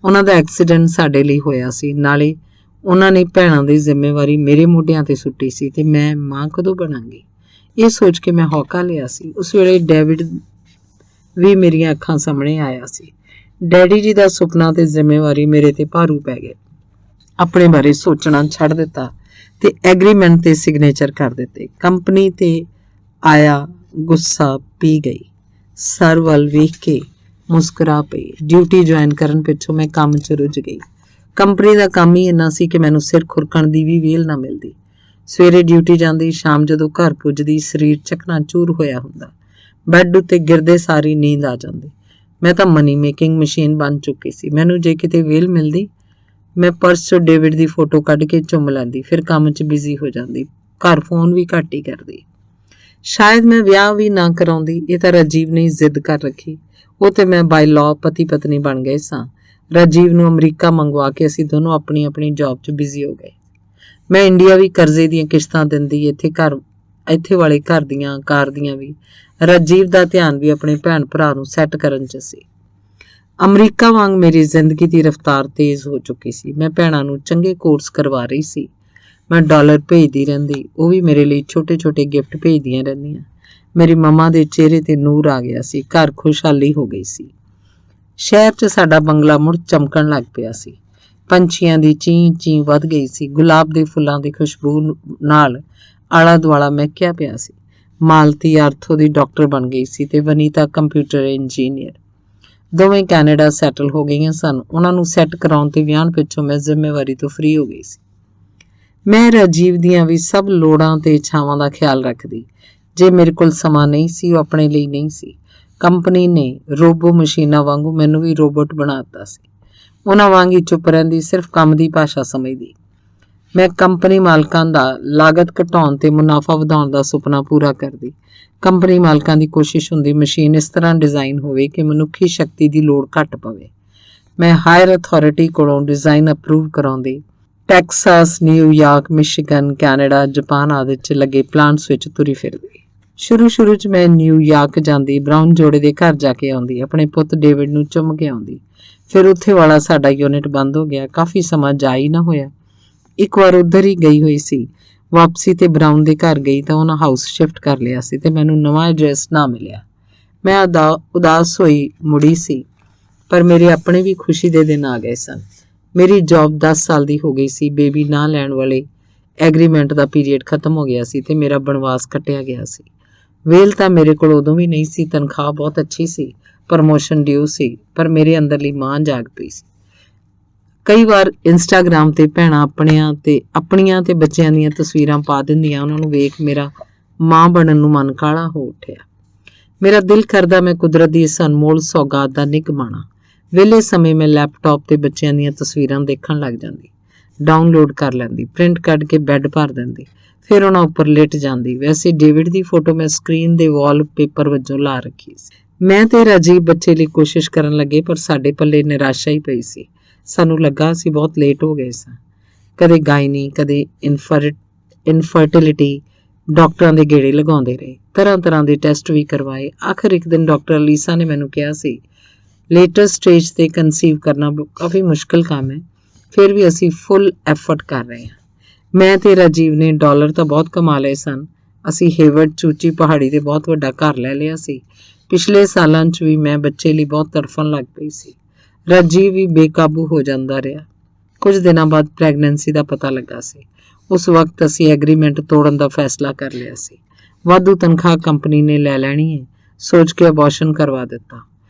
ਉਹਨਾਂ ਦਾ ਐਕਸੀਡੈਂਟ ਸਾਡੇ ਲਈ ਹੋਇਆ ਸੀ। ਨਾਲੇ ਉਹਨਾਂ ਨੇ ਭੈਣਾਂ ਦੀ ਜ਼ਿੰਮੇਵਾਰੀ ਮੇਰੇ ਮੋਢਿਆਂ ਤੇ ਸੁੱਟੀ ਸੀ ਤੇ ਮੈਂ ਮਾਂ ਕਦੋਂ ਬਣਾਂਗੀ? ਇਹ ਸੋਚ ਕੇ ਮੈਂ ਹੌਕਾ ਲਿਆ ਸੀ। ਉਸ ਵੇਲੇ ਡੇਵਿਡ ਵੀ ਮੇਰੀਆਂ ਅੱਖਾਂ ਸਾਹਮਣੇ ਆਇਆ ਸੀ। ਡੈਡੀ ਜੀ ਦਾ ਸੁਪਨਾ ਤੇ ਜ਼ਿੰਮੇਵਾਰੀ ਮੇਰੇ ਤੇ ਭਾਰੂ ਪੈ ਗਏ। ਆਪਣੇ ਬਾਰੇ ਸੋਚਣਾ ਛੱਡ ਦਿੱਤਾ ਤੇ ਐਗਰੀਮੈਂਟ ਤੇ ਸਿਗਨੇਚਰ ਕਰ ਦਿੱਤੇ। ਕੰਪਨੀ ਤੇ ਆਇਆ ਗੁੱਸਾ ਪੀ ਗਈ। ਸਰ ਵੱਲ ਵੇਖ ਕੇ ਮੁਸਕਰਾ ਪਈ। ਡਿਊਟੀ ਜੁਆਇਨ ਕਰਨ ਪਿੱਛੋਂ ਮੈਂ ਕੰਮ 'ਚ ਰੁੱਝ ਗਈ। ਕੰਪਨੀ ਦਾ ਕੰਮ ਹੀ ਇੰਨਾ ਸੀ ਕਿ ਮੈਨੂੰ ਸਿਰ ਖੁਰਕਣ ਦੀ ਵੀ ਵਿਹਲ ਨਾ ਮਿਲਦੀ। ਸਵੇਰੇ ਡਿਊਟੀ ਜਾਂਦੀ, ਸ਼ਾਮ ਜਦੋਂ ਘਰ ਪੁੱਜਦੀ ਸਰੀਰ ਚਕਨਾਚੂਰ ਹੋਇਆ ਹੁੰਦਾ। ਬੈੱਡ ਉੱਤੇ ਗਿਰਦੇ ਸਾਰੀ ਨੀਂਦ ਆ ਜਾਂਦੀ। ਮੈਂ ਤਾਂ ਮਨੀ ਮੇਕਿੰਗ ਮਸ਼ੀਨ ਬਣ ਚੁੱਕੀ ਸੀ। ਮੈਨੂੰ ਜੇ ਕਿਤੇ ਵਿਹਲ ਮਿਲਦੀ, ਮੈਂ ਪਰਸ 'ਚੋਂ ਡੇਵਿਡ ਦੀ ਫੋਟੋ ਕੱਢ ਕੇ ਚੁੰਮ ਲੈਂਦੀ, ਫਿਰ ਕੰਮ 'ਚ ਬਿਜ਼ੀ ਹੋ ਜਾਂਦੀ। ਘਰ ਫੋਨ ਵੀ ਘੱਟ ਹੀ ਕਰਦੀ। ਸ਼ਾਇਦ ਮੈਂ ਵਿਆਹ ਵੀ ਨਾ ਕਰਾਉਂਦੀ। ਇਹ ਤਾਂ ਰਾਜੀਵ ਨੇ ਜ਼ਿੱਦ ਕਰ ਰੱਖੀ। ਉਹ ਤੇ ਮੈਂ ਬਾਈ ਲਾਅ ਪਤੀ ਪਤਨੀ ਬਣ ਗਏ ਸਾਂ। ਰਾਜੀਵ ਨੂੰ ਅਮਰੀਕਾ ਮੰਗਵਾ ਕੇ ਅਸੀਂ ਦੋਨੋਂ ਆਪਣੀ ਆਪਣੀ ਜੌਬ 'ਚ ਬਿਜ਼ੀ ਹੋ ਗਏ। ਮੈਂ ਇੰਡੀਆ ਵੀ ਕਰਜ਼ੇ ਦੀਆਂ ਕਿਸ਼ਤਾਂ ਦਿੰਦੀ, ਇੱਥੇ ਵਾਲੇ ਘਰ ਦੀਆਂ, ਕਾਰ ਦੀਆਂ ਵੀ। ਰਾਜੀਵ ਦਾ ਧਿਆਨ ਵੀ ਆਪਣੇ ਭੈਣ ਭਰਾ ਨੂੰ ਸੈੱਟ ਕਰਨ 'ਚ ਸੀ। ਅਮਰੀਕਾ ਵਾਂਗ ਮੇਰੀ ਜ਼ਿੰਦਗੀ ਦੀ ਰਫ਼ਤਾਰ ਤੇਜ਼ ਹੋ ਚੁੱਕੀ ਸੀ। ਮੈਂ ਭੈਣਾਂ ਨੂੰ ਚੰਗੇ ਕੋਰਸ ਕਰਵਾ ਰਹੀ ਸੀ। ਮੈਂ ਡਾਲਰ ਭੇਜਦੀ ਰਹਿੰਦੀ, ਉਹ ਵੀ ਮੇਰੇ ਲਈ ਛੋਟੇ-ਛੋਟੇ ਗਿਫਟ ਭੇਜਦੀਆਂ ਰਹਿੰਦੀਆਂ। ਮੇਰੀ ਮੰਮਾ ਦੇ ਚਿਹਰੇ ਤੇ ਨੂਰ ਆ ਗਿਆ ਸੀ। ਘਰ ਖੁਸ਼ਹਾਲੀ ਹੋ ਗਈ ਸੀ। ਸ਼ਹਿਰ 'ਚ ਸਾਡਾ ਬੰਗਲਾ ਮੁੜ ਚਮਕਣ ਲੱਗ ਪਿਆ ਸੀ। ਪੰਛੀਆਂ ਦੀ ਚੀਂ-ਚੀਂ ਵੱਧ ਗਈ ਸੀ। ਗੁਲਾਬ ਦੇ ਫੁੱਲਾਂ ਦੀ ਖੁਸ਼ਬੂ ਨਾਲ ਆਲਾ-ਦੁਆਲਾ ਮਹਿਕਿਆ ਪਿਆ ਸੀ। ਮਾਲਤੀ ਆਰਥੋ ਦੀ ਡਾਕਟਰ ਬਣ ਗਈ ਸੀ ਤੇ ਵਨੀਤਾ ਕੰਪਿਊਟਰ ਇੰਜੀਨੀਅਰ। ਦੋਵੇਂ ਕੈਨੇਡਾ ਸੈਟਲ ਹੋ ਗਈਆਂ ਸਨ। ਉਹਨਾਂ ਨੂੰ ਸੈੱਟ ਕਰਾਉਣ ਤੇ ਵਿਆਹਣ ਪਿੱਛੋਂ ਮੈਂ ਜ਼ਿੰਮੇਵਾਰੀ ਤੋਂ ਫਰੀ ਹੋ ਗਈ ਸੀ। ਮੈਂ ਰਾਜੀਵ ਦੀਆਂ ਵੀ ਸਭ ਲੋੜਾਂ ਤੇ ਇੱਛਾਵਾਂ ਦਾ ਖਿਆਲ ਰੱਖਦੀ। ਜੇ ਮੇਰੇ ਕੋਲ ਸਮਾਂ ਨਹੀਂ ਸੀ, ਉਹ ਆਪਣੇ ਲਈ ਨਹੀਂ ਸੀ। ਕੰਪਨੀ ਨੇ ਰੋਬੋ ਮਸ਼ੀਨਾਂ ਵਾਂਗੂ ਮੈਨੂੰ ਵੀ ਰੋਬੋਟ ਬਣਾ ਦਿੱਤਾ ਸੀ। ਉਹਨਾਂ ਵਾਂਗ ਹੀ ਚੁੱਪ ਰਹਿੰਦੀ, ਸਿਰਫ ਕੰਮ ਦੀ ਭਾਸ਼ਾ ਸਮਝਦੀ। ਮੈਂ ਕੰਪਨੀ ਮਾਲਕਾਂ ਦਾ ਲਾਗਤ ਘਟਾਉਣ ਤੇ ਮੁਨਾਫਾ ਵਧਾਉਣ ਦਾ ਸੁਪਨਾ ਪੂਰਾ ਕਰਦੀ। ਕੰਪਨੀ ਮਾਲਕਾਂ ਦੀ ਕੋਸ਼ਿਸ਼ ਹੁੰਦੀ ਮਸ਼ੀਨ ਇਸ ਤਰ੍ਹਾਂ ਡਿਜ਼ਾਈਨ ਹੋਵੇ ਕਿ ਮਨੁੱਖੀ ਸ਼ਕਤੀ ਦੀ ਲੋੜ ਘੱਟ ਪਵੇ। ਮੈਂ ਹਾਇਰ ਅਥਾਰਟੀ ਕੋਲੋਂ ਡਿਜ਼ਾਈਨ ਅਪਰੂਵ ਕਰਾਉਂਦੀ। Texas, New York, Michigan, Canada, Japan ਆਦਿ 'ਚ ਲੱਗੇ ਪਲਾਂਟਸ ਵਿੱਚ ਤੁਰੀ ਫਿਰਦੀ। ਸ਼ੁਰੂ 'ਚ ਮੈਂ ਨਿਊਯਾਰਕ ਜਾਂਦੀ, ਬਰਾਊਨ ਜੋੜੇ ਦੇ ਘਰ ਜਾ ਕੇ ਆਉਂਦੀ, ਆਪਣੇ ਪੁੱਤ ਡੇਵਿਡ ਨੂੰ ਚੁੰਮ ਕੇ ਆਉਂਦੀ। ਫਿਰ ਉੱਥੇ ਵਾਲਾ ਸਾਡਾ ਯੂਨਿਟ ਬੰਦ ਹੋ ਗਿਆ। ਕਾਫੀ ਸਮਾਂ ਜਾ ਹੀ ਨਾ ਹੋਇਆ। ਇੱਕ ਵਾਰ ਉੱਧਰ ਹੀ ਗਈ ਹੋਈ ਸੀ। ਵਾਪਸੀ ਤੇ ਬਰਾਊਨ ਦੇ ਘਰ ਗਈ ਤਾਂ ਉਹਨਾਂ ਹਾਊਸ ਸ਼ਿਫਟ ਕਰ ਲਿਆ ਸੀ ਤੇ ਮੈਨੂੰ ਨਵਾਂ ਐਡਰੈਸ ਨਾ ਮਿਲਿਆ। ਮੈਂ ਉਦਾਸ ਹੋਈ ਮੁੜੀ ਸੀ, ਪਰ ਮੇਰੇ ਆਪਣੇ ਵੀ ਖੁਸ਼ੀ ਦੇ ਦਿਨ ਆ ਗਏ ਸਨ। ਮੇਰੀ ਜੌਬ 10 ਸਾਲ ਦੀ ਹੋ ਗਈ ਸੀ। ਬੇਬੀ ਨਾ ਲੈਣ ਵਾਲੇ ਐਗਰੀਮੈਂਟ ਦਾ ਪੀਰੀਅਡ ਖਤਮ ਹੋ ਗਿਆ ਸੀ ਤੇ ਮੇਰਾ ਬਣਵਾਸ ਕੱਟਿਆ ਗਿਆ ਸੀ। ਵੇਲ ਤਾਂ ਮੇਰੇ ਕੋਲ ਉਦੋਂ ਵੀ ਨਹੀਂ ਸੀ। ਤਨਖਾਹ ਬਹੁਤ ਅੱਛੀ ਸੀ। ਪ੍ਰਮੋਸ਼ਨ ਡਿਊ ਸੀ, ਪਰ ਮੇਰੇ ਅੰਦਰਲੀ ਮਾਂ ਜਾਗ ਪਈ ਸੀ। ਕਈ ਵਾਰ ਇੰਸਟਾਗ੍ਰਾਮ ਤੇ ਭੈਣਾਂ ਆਪਣੀਆਂ ਤੇ ਬੱਚਿਆਂ ਦੀਆਂ ਤਸਵੀਰਾਂ ਪਾ ਦਿੰਦੀਆਂ। ਉਹਨਾਂ ਨੂੰ ਵੇਖ ਮੇਰਾ ਮਾਂ ਬਣਨ ਨੂੰ ਮਨ ਕਾਹਲਾ ਹੋ ਉੱਠਿਆ। ਮੇਰਾ ਦਿਲ ਕਰਦਾ ਮੈਂ ਕੁਦਰਤ ਦੀ ਇਸ ਅਨਮੋਲ ਸੌਗਾਤ ਦਾ ਨਿੱਘ ਮਾਣਾ। ਵਿਹਲੇ ਸਮੇਂ ਮੈਂ ਲੈਪਟਾਪ ਤੇ ਬੱਚਿਆਂ ਦੀਆਂ ਤਸਵੀਰਾਂ ਦੇਖਣ ਲੱਗ ਜਾਂਦੀ, ਡਾਊਨਲੋਡ ਕਰ ਲੈਂਦੀ, ਪ੍ਰਿੰਟ ਕੱਢ ਕੇ ਬੈੱਡ ਭਰ ਦਿੰਦੀ। ਫਿਰ ਉਹਨਾਂ ਉੱਪਰ ਲਿਟ ਜਾਂਦੀ। ਵੈਸੇ ਡੇਵਿਡ ਦੀ ਫੋਟੋ ਮੈਂ ਸਕਰੀਨ ਦੇ ਵਾਲਪੇਪਰ ਵਜੋਂ ਲਾ ਰੱਖੀ ਸੀ। ਮੈਂ ਤੇ ਰਾਜੀਵ ਬੱਚੇ ਲਈ ਕੋਸ਼ਿਸ਼ ਕਰਨ ਲੱਗੇ, ਪਰ ਸਾਡੇ ਪੱਲੇ ਨਿਰਾਸ਼ਾ ਹੀ ਪਈ ਸੀ। ਸਾਨੂੰ ਲੱਗਾ ਅਸੀਂ ਬਹੁਤ ਲੇਟ ਹੋ ਗਏ ਸਾਂ। ਕਦੇ ਗਾਇਨੀ, ਕਦੇ ਇਨਫਰਟਿਲਿਟੀ ਡਾਕਟਰਾਂ ਦੇ ਗੇੜੇ ਲਗਾਉਂਦੇ ਰਹੇ, ਤਰ੍ਹਾਂ ਤਰ੍ਹਾਂ ਦੇ ਟੈਸਟ ਵੀ ਕਰਵਾਏ। ਆਖਰ ਇੱਕ ਦਿਨ ਡਾਕਟਰ ਅਲੀਸਾ ਨੇ ਮੈਨੂੰ ਕਿਹਾ ਸੀ, ਲੇਟੈਸਟ ਸਟੇਜ ਤੇ ਕਨਸੀਵ ਕਰਨਾ ਕਾਫੀ ਮੁਸ਼ਕਿਲ ਕੰਮ ਹੈ, ਫਿਰ ਵੀ ਅਸੀਂ ਫੁੱਲ ਐਫਰਟ ਕਰ ਰਹੇ ਹਾਂ। ਮੈਂ ਤੇ ਰਾਜੀਵ ਨੇ ਡਾਲਰ ਤਾਂ ਬਹੁਤ ਕਮਾ ਲਏ ਸਨ। ਅਸੀਂ ਹੇਵਰਡ ਚੂਚੀ ਪਹਾੜੀ ਤੇ ਬਹੁਤ ਵੱਡਾ ਘਰ ਲੈ ਲਿਆ ਸੀ। ਪਿਛਲੇ ਸਾਲਾਂ 'ਚ ਵੀ ਮੈਂ ਬੱਚੇ ਲਈ ਬਹੁਤ ਤੜਫਣ ਲੱਗ ਪਈ ਸੀ। ਰਾਜੀਵ ਵੀ ਬੇਕਾਬੂ ਹੋ ਜਾਂਦਾ ਰਿਹਾ। ਕੁਝ ਦਿਨਾਂ ਬਾਅਦ ਪ੍ਰੈਗਨੈਂਸੀ ਦਾ ਪਤਾ ਲੱਗਾ ਸੀ। ਉਸ ਵਕਤ ਅਸੀਂ ਐਗਰੀਮੈਂਟ ਤੋੜਨ ਦਾ ਫੈਸਲਾ ਕਰ ਲਿਆ ਸੀ। ਵਾਧੂ ਤਨਖਾਹ ਕੰਪਨੀ ਨੇ ਲੈ ਲੈਣੀ ਹੈ ਸੋਚ ਕੇ ਅਬੋਰਸ਼ਨ ਕਰਵਾ ਦਿੱਤਾ।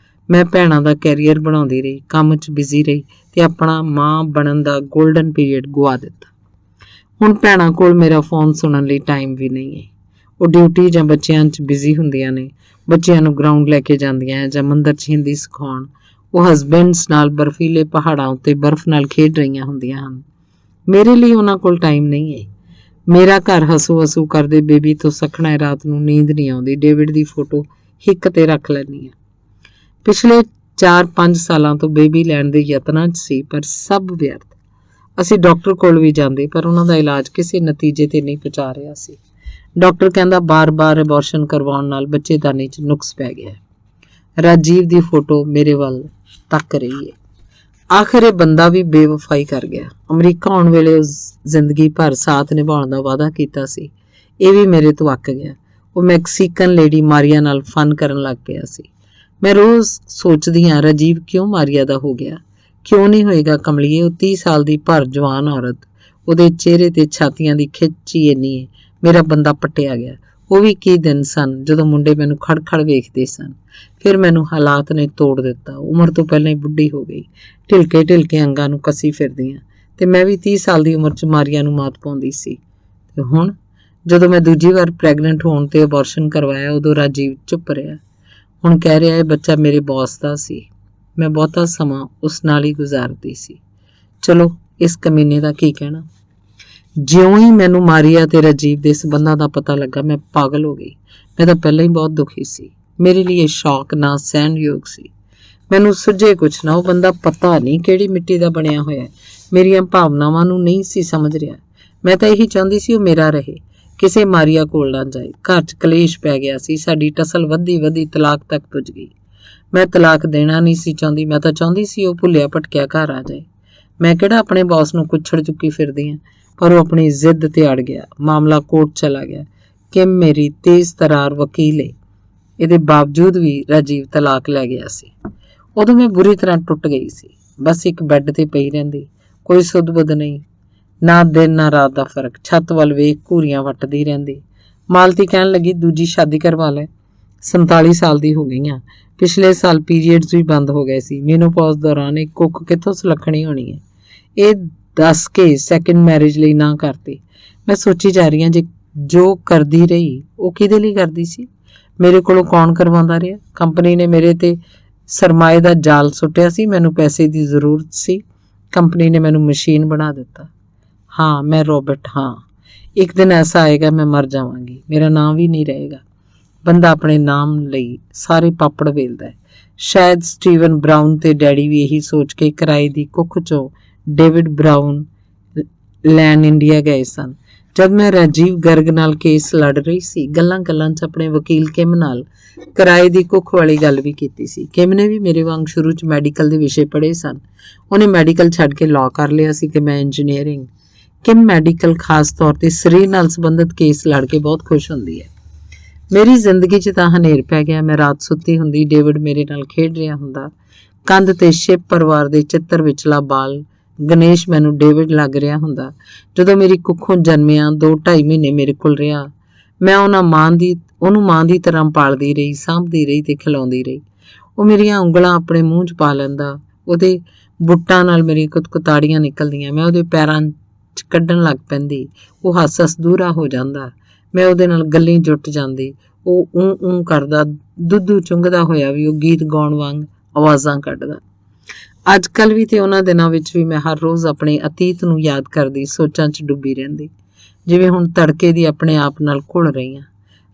ਮੈਂ ਭੈਣਾਂ ਦਾ ਕੈਰੀਅਰ ਬਣਾਉਂਦੀ ਰਹੀ, ਕੰਮ 'ਚ ਬਿਜ਼ੀ ਰਹੀ ਤੇ ਆਪਣਾ ਮਾਂ ਬਣਨ ਦਾ ਗੋਲਡਨ ਪੀਰੀਅਡ ਗੁਆ ਦਿੱਤਾ। ਹੁਣ ਭੈਣਾਂ ਕੋਲ ਮੇਰਾ ਫੋਨ ਸੁਣਨ ਲਈ ਟਾਈਮ ਵੀ ਨਹੀਂ ਹੈ। ਉਹ ਡਿਊਟੀ ਜਾਂ ਬੱਚਿਆਂ 'ਚ ਬਿਜ਼ੀ ਹੁੰਦੀਆਂ ਨੇ। ਬੱਚਿਆਂ ਨੂੰ ਗਰਾਊਂਡ ਲੈ ਕੇ ਜਾਂਦੀਆਂ ਜਾਂ ਮੰਦਰ 'ਚ ਹਿੰਦੀ ਸਿਖਾਉਣ। ਉਹ ਹਸਬੈਂਡਸ ਨਾਲ ਬਰਫੀਲੇ ਪਹਾੜਾਂ ਉੱਤੇ ਬਰਫ਼ ਨਾਲ ਖੇਡ ਰਹੀਆਂ ਹੁੰਦੀਆਂ ਹਨ। ਮੇਰੇ ਲਈ ਉਹਨਾਂ ਕੋਲ ਟਾਈਮ ਨਹੀਂ ਹੈ। ਮੇਰਾ ਘਰ ਹਸੂ ਹਸੂ ਕਰਦੇ ਬੇਬੀ ਤੋਂ ਸਖਣਾ ਹੈ, ਰਾਤ ਨੂੰ ਨੀਂਦ ਨਹੀਂ ਆਉਂਦੀ। ਡੇਵਿਡ ਦੀ ਫੋਟੋ ਹਿੱਕ ਤੇ ਰੱਖ ਲੈਂਦੀ ਹਾਂ। ਪਿਛਲੇ 4-5 ਸਾਲਾਂ ਤੋਂ ਬੇਬੀ ਲੈਣ ਦੇ ਯਤਨਾਂ 'ਚ ਸੀ, ਪਰ ਸਭ ਵਿਅਰਥ। ਅਸੀਂ ਡਾਕਟਰ ਕੋਲ ਵੀ ਜਾਂਦੇ, ਪਰ ਉਹਨਾਂ ਦਾ ਇਲਾਜ ਕਿਸੇ ਨਤੀਜੇ ਤੇ ਨਹੀਂ ਪਹੁੰਚਾ ਰਿਹਾ ਸੀ। ਡਾਕਟਰ ਕਹਿੰਦਾ ਬਾਰ-ਬਾਰ ਅਬੋਰਸ਼ਨ ਕਰਵਾਉਣ ਨਾਲ ਬੱਚੇਦਾਨੀ 'ਚ ਨੁਕਸ ਪੈ ਗਿਆ। ਰਾਜੀਵ ਦੀ ਫੋਟੋ ਮੇਰੇ ਵੱਲ ਤੱਕ ਰਹੀ ਹੈ। ਆਖਰ ਇਹ ਬੰਦਾ ਵੀ ਬੇਵਫਾਈ ਕਰ ਗਿਆ। ਅਮਰੀਕਾ ਆਉਣ ਵੇਲੇ ਉਸ ਜ਼ਿੰਦਗੀ ਭਰ ਸਾਥ ਨਿਭਾਉਣ ਦਾ ਵਾਅਦਾ ਕੀਤਾ ਸੀ। ਇਹ ਵੀ ਮੇਰੇ ਤੋਂ ਅੱਕ ਗਿਆ। ਉਹ ਮੈਕਸੀਕਨ ਲੇਡੀ ਮਾਰੀਆ ਨਾਲ ਫਨ ਕਰਨ ਲੱਗ ਪਿਆ ਸੀ। ਮੈਂ ਰੋਜ਼ ਸੋਚਦੀ ਹਾਂ, ਰਾਜੀਵ ਕਿਉਂ ਮਾਰੀਆ ਦਾ ਹੋ ਗਿਆ? ਕਿਉਂ ਨਹੀਂ ਹੋਏਗਾ ਕਮਲੀਏ? ਉਹ 30 ਸਾਲ ਦੀ ਭਰ ਜਵਾਨ ਔਰਤ, ਉਹਦੇ ਚਿਹਰੇ ਤੇ ਛਾਤੀਆਂ ਦੀ ਖਿੱਚ ਹੀ ਇੰਨੀ ਹੈ। ਮੇਰਾ ਬੰਦਾ ਪੱਟਿਆ ਗਿਆ। ਉਹ ਵੀ ਕੀ ਦਿਨ ਸਨ ਜਦੋਂ ਮੁੰਡੇ ਮੈਨੂੰ ਖੜ-ਖੜ ਵੇਖਦੇ ਸਨ। ਫਿਰ ਮੈਨੂੰ ਹਾਲਾਤ ਨੇ ਤੋੜ ਦਿੱਤਾ। ਉਮਰ ਤੋਂ ਪਹਿਲਾਂ ਹੀ ਬੁੱਢੀ ਹੋ ਗਈ, ਢਿਲਕੇ ਅੰਗਾਂ ਨੂੰ ਕੱਸੀ ਫਿਰਦੀ ਹਾਂ। ਤੇ ਮੈਂ ਵੀ 30 ਸਾਲ ਦੀ ਉਮਰ 'ਚ ਮਾਰੀਆ ਨੂੰ ਮਾਤ ਪਾਉਂਦੀ ਸੀ। ਤੇ ਹੁਣ ਜਦੋਂ ਮੈਂ ਦੂਜੀ ਵਾਰ ਪ੍ਰੈਗਨੈਂਟ ਹੋਣ ਤੇ ਅਬੋਰਸ਼ਨ ਕਰਵਾਇਆ, ਉਦੋਂ ਰਾਜੀਵ ਚੁੱਪ ਰਿਹਾ। ਹੁਣ ਕਹਿ ਰਿਹਾ ਇਹ ਬੱਚਾ ਮੇਰੇ ਬੌਸ ਦਾ ਸੀ। ਮੈਂ ਬਹੁਤਾ ਸਮਾਂ ਉਸ ਨਾਲ ਹੀ ਗੁਜ਼ਾਰਦੀ ਸੀ। ਚਲੋ, ਇਸ ਕਮੀਨੇ ਦਾ ਕੀ ਕਹਿਣਾ। ਜਿਉਂ ਹੀ ਮੈਨੂੰ ਮਾਰੀਆ ਤੇ ਰਾਜੀਵ ਦੇ ਸਬੰਧਾਂ ਦਾ ਪਤਾ ਲੱਗਾ, ਮੈਂ ਪਾਗਲ ਹੋ ਗਈ। ਮੈਂ ਤਾਂ ਪਹਿਲਾਂ ਹੀ ਬਹੁਤ ਦੁਖੀ ਸੀ। ਮੇਰੇ ਲਈ ਇਹ ਸ਼ੌਕ ਨਾ ਸਹਿਣਯੋਗ ਸੀ। ਮੈਨੂੰ ਸੁੱਝੇ ਕੁਛ ਨਾ। ਉਹ ਬੰਦਾ ਪਤਾ ਨਹੀਂ ਕਿਹੜੀ ਮਿੱਟੀ ਦਾ ਬਣਿਆ ਹੋਇਆ, ਮੇਰੀਆਂ ਭਾਵਨਾਵਾਂ ਨੂੰ ਨਹੀਂ ਸੀ ਸਮਝ ਰਿਹਾ। ਮੈਂ ਤਾਂ ਇਹੀ ਚਾਹੁੰਦੀ ਸੀ ਉਹ ਮੇਰਾ ਰਹੇ, ਕਿਸੇ ਮਾਰੀਆ ਕੋਲ ਨਾ ਜਾਏ। ਘਰ 'ਚ ਕਲੇਸ਼ ਪੈ ਗਿਆ ਸੀ। ਸਾਡੀ ਟਸਲ ਵਧਦੀ ਤਲਾਕ ਤੱਕ ਪੁੱਜ ਗਈ। ਮੈਂ ਤਲਾਕ ਦੇਣਾ ਨਹੀਂ ਸੀ ਚਾਹੁੰਦੀ। ਮੈਂ ਤਾਂ ਚਾਹੁੰਦੀ ਸੀ ਉਹ ਭੁੱਲਿਆ ਭਟਕਿਆ ਘਰ ਆ ਜਾਏ। ਮੈਂ ਕਿਹੜਾ ਆਪਣੇ ਬੌਸ ਨੂੰ ਕੁੱਛੜ ਚੁੱਕੀ ਫਿਰਦੀ ਹਾਂ, ਪਰ ਉਹ ਆਪਣੀ ਜ਼ਿੱਦ ਤੇ ਅੜ ਗਿਆ। ਮਾਮਲਾ ਕੋਰਟ ਚਲਾ ਗਿਆ। ਕਿਮ ਮੇਰੀ ਤੇਜ਼ ਤਰਾਰ ਵਕੀਲ ਏ। ਇਹਦੇ ਬਾਵਜੂਦ ਵੀ ਰਾਜੀਵ ਤਲਾਕ ਲੈ ਗਿਆ ਸੀ। ਉਦੋਂ ਮੈਂ ਬੁਰੀ ਤਰ੍ਹਾਂ ਟੁੱਟ ਗਈ ਸੀ। ਬਸ ਇੱਕ ਬੈੱਡ ਤੇ ਪਈ ਰਹਿੰਦੀ, ਕੋਈ ਸੁੱਧ ਬੁੱਧ ਨਹੀਂ, ਨਾ ਦਿਨ ਨਾ ਰਾਤ ਦਾ ਫਰਕ। ਛੱਤ ਵੱਲ ਵੇਖ ਘੂਰੀਆਂ ਵੱਟਦੀ ਰਹਿੰਦੀ। ਮਾਲਤੀ ਕਹਿਣ ਲੱਗੀ ਦੂਜੀ ਸ਼ਾਦੀ ਕਰਵਾ ਲੈ। 47 ਸਾਲ ਦੀ ਹੋ ਗਈ ਹਾਂ। ਪਿਛਲੇ ਸਾਲ ਪੀਰੀਅਡਸ ਵੀ ਬੰਦ ਹੋ ਗਏ ਸੀ। ਮੈਨੋਪੌਜ਼ ਦੌਰਾਨ ਇੱਕ ਕੁੱਖ ਕਿੱਥੋਂ ਸੁਲੱਖਣੀ ਹੋਣੀ ਹੈ। ਇਹ ਦੱਸ ਕੇ ਸੈਕਿੰਡ ਮੈਰਿਜ ਲਈ ਨਾ ਕਰਤੀ। ਮੈਂ ਸੋਚੀ ਜਾ ਰਹੀ ਹਾਂ, ਜੇ ਜੋ ਕਰਦੀ ਰਹੀ ਉਹ ਕਿਹਦੇ ਲਈ ਕਰਦੀ ਸੀ? ਮੇਰੇ ਕੋਲੋਂ ਕੌਣ ਕਰਵਾਉਂਦਾ ਰਿਹਾ? ਕੰਪਨੀ ਨੇ ਮੇਰੇ ਤੇ ਸਰਮਾਏ ਦਾ ਜਾਲ ਸੁੱਟਿਆ ਸੀ। ਮੈਨੂੰ ਪੈਸੇ ਦੀ ਜ਼ਰੂਰਤ ਸੀ। ਕੰਪਨੀ ਨੇ ਮੈਨੂੰ ਮਸ਼ੀਨ ਬਣਾ ਦਿੱਤਾ। ਹਾਂ, ਮੈਂ ਰੋਬਟ ਹਾਂ। ਇੱਕ ਦਿਨ ਐਸਾ ਆਏਗਾ ਮੈਂ ਮਰ ਜਾਵਾਂਗੀ, ਮੇਰਾ ਨਾਮ ਵੀ ਨਹੀਂ ਰਹੇਗਾ। ਬੰਦਾ ਆਪਣੇ ਨਾਮ ਲਈ ਸਾਰੇ ਪਾਪੜ ਵੇਲਦਾ ਹੈ। ਸ਼ਾਇਦ ਸਟੀਵਨ ਬਰਾਊਨ ਤੇ ਡੈਡੀ ਵੀ ਇਹੀ ਸੋਚ ਕੇ ਕਿਰਾਏ ਦੀ ਕੁੱਖ 'ਚੋਂ ਡੇਵਿਡ ਬਰਾਊਨ ਲੈਣ ਇੰਡੀਆ ਗਏ ਸਨ। ਜਦ ਮੈਂ ਰਾਜੀਵ ਗਰਗ ਨਾਲ ਕੇਸ ਲੜ ਰਹੀ ਸੀ, ਗੱਲਾਂ 'ਚ ਆਪਣੇ ਵਕੀਲ ਕਿਮ ਨਾਲ ਕਿਰਾਏ ਦੀ ਕੁੱਖ ਵਾਲੀ ਗੱਲ ਵੀ ਕੀਤੀ ਸੀ। ਕਿਮ ਨੇ ਵੀ ਮੇਰੇ ਵਾਂਗ ਸ਼ੁਰੂ 'ਚ ਮੈਡੀਕਲ ਦੇ ਵਿਸ਼ੇ ਪੜ੍ਹੇ ਸਨ। ਉਹਨੇ ਮੈਡੀਕਲ ਛੱਡ ਕੇ ਲਾਅ ਕਰ ਲਿਆ ਸੀ ਕਿ ਮੈਂ ਇੰਜੀਨੀਅਰਿੰਗ। ਕਿਮ ਮੈਡੀਕਲ ਖਾਸ ਤੌਰ ਤੇ ਸਰੀਰ ਨਾਲ ਸੰਬੰਧਿਤ ਕੇਸ ਲੜ ਕੇ ਬਹੁਤ ਖੁਸ਼ ਹੁੰਦੀ ਹੈ। ਮੇਰੀ ਜ਼ਿੰਦਗੀ 'ਚ ਤਾਂ ਹਨੇਰ ਪੈ ਗਿਆ। ਮੈਂ ਰਾਤ ਸੁੱਤੀ ਹੁੰਦੀ, ਡੇਵਿਡ ਮੇਰੇ ਨਾਲ ਖੇਡ ਰਿਹਾ ਹੁੰਦਾ। ਕੰਧ ਤੇ ਸ਼ਿਵ ਪਰਿਵਾਰ ਦੇ ਚਿੱਤਰ ਵਿਚਲਾ ਬਾਲ ਗਣੇਸ਼ ਮੈਨੂੰ ਡੇਵਿਡ ਲੱਗ ਰਿਹਾ ਹੁੰਦਾ। ਜਦੋਂ ਮੇਰੀ ਕੁੱਖੋਂ ਜਨਮਿਆ 2-2.5 ਮਹੀਨੇ ਮੇਰੇ ਕੋਲ ਰਿਹਾ, ਮੈਂ ਉਹਨੂੰ ਮਾਂ ਦੀ ਤਰ੍ਹਾਂ ਪਾਲਦੀ ਰਹੀ, ਸਾਂਭਦੀ ਰਹੀ ਤੇ ਖਿਲਾਉਂਦੀ ਰਹੀ। ਉਹ ਮੇਰੀਆਂ ਉਂਗਲਾਂ ਆਪਣੇ ਮੂੰਹ 'ਚ ਪਾ ਲੈਂਦਾ। ਉਹਦੇ ਬੁੱਟਾਂ ਨਾਲ ਮੇਰੀ ਕੁਤਕੁਤਾੜੀਆਂ ਨਿਕਲਦੀਆਂ। ਮੈਂ ਉਹਦੇ ਪੈਰਾਂ 'ਚ ਕੱਢਣ ਲੱਗ ਪੈਂਦੀ। ਉਹ ਹੱਸ ਦੂਰਾ ਹੋ ਜਾਂਦਾ। ਮੈਂ ਉਹਦੇ ਨਾਲ ਗੱਲੀਂ ਜੁੱਟ ਜਾਂਦੀ। ਉਹ ਊਂ ਕਰਦਾ, ਦੁੱਧੂ ਚੁੰਘਦਾ ਹੋਇਆ ਵੀ ਉਹ ਗੀਤ ਗਾਉਣ ਵਾਂਗ ਆਵਾਜ਼ਾਂ ਕੱਢਦਾ। ਅੱਜ ਕੱਲ੍ਹ ਵੀ ਤੇ ਉਹਨਾਂ ਦਿਨਾਂ ਵਿੱਚ ਵੀ ਮੈਂ ਹਰ ਰੋਜ਼ ਆਪਣੇ ਅਤੀਤ ਨੂੰ ਯਾਦ ਕਰਦੀ, ਸੋਚਾਂ 'ਚ ਡੁੱਬੀ ਰਹਿੰਦੀ। ਜਿਵੇਂ ਹੁਣ ਤੜਕੇ ਦੀ ਆਪਣੇ ਆਪ ਨਾਲ ਘੁਲ ਰਹੀ ਹਾਂ।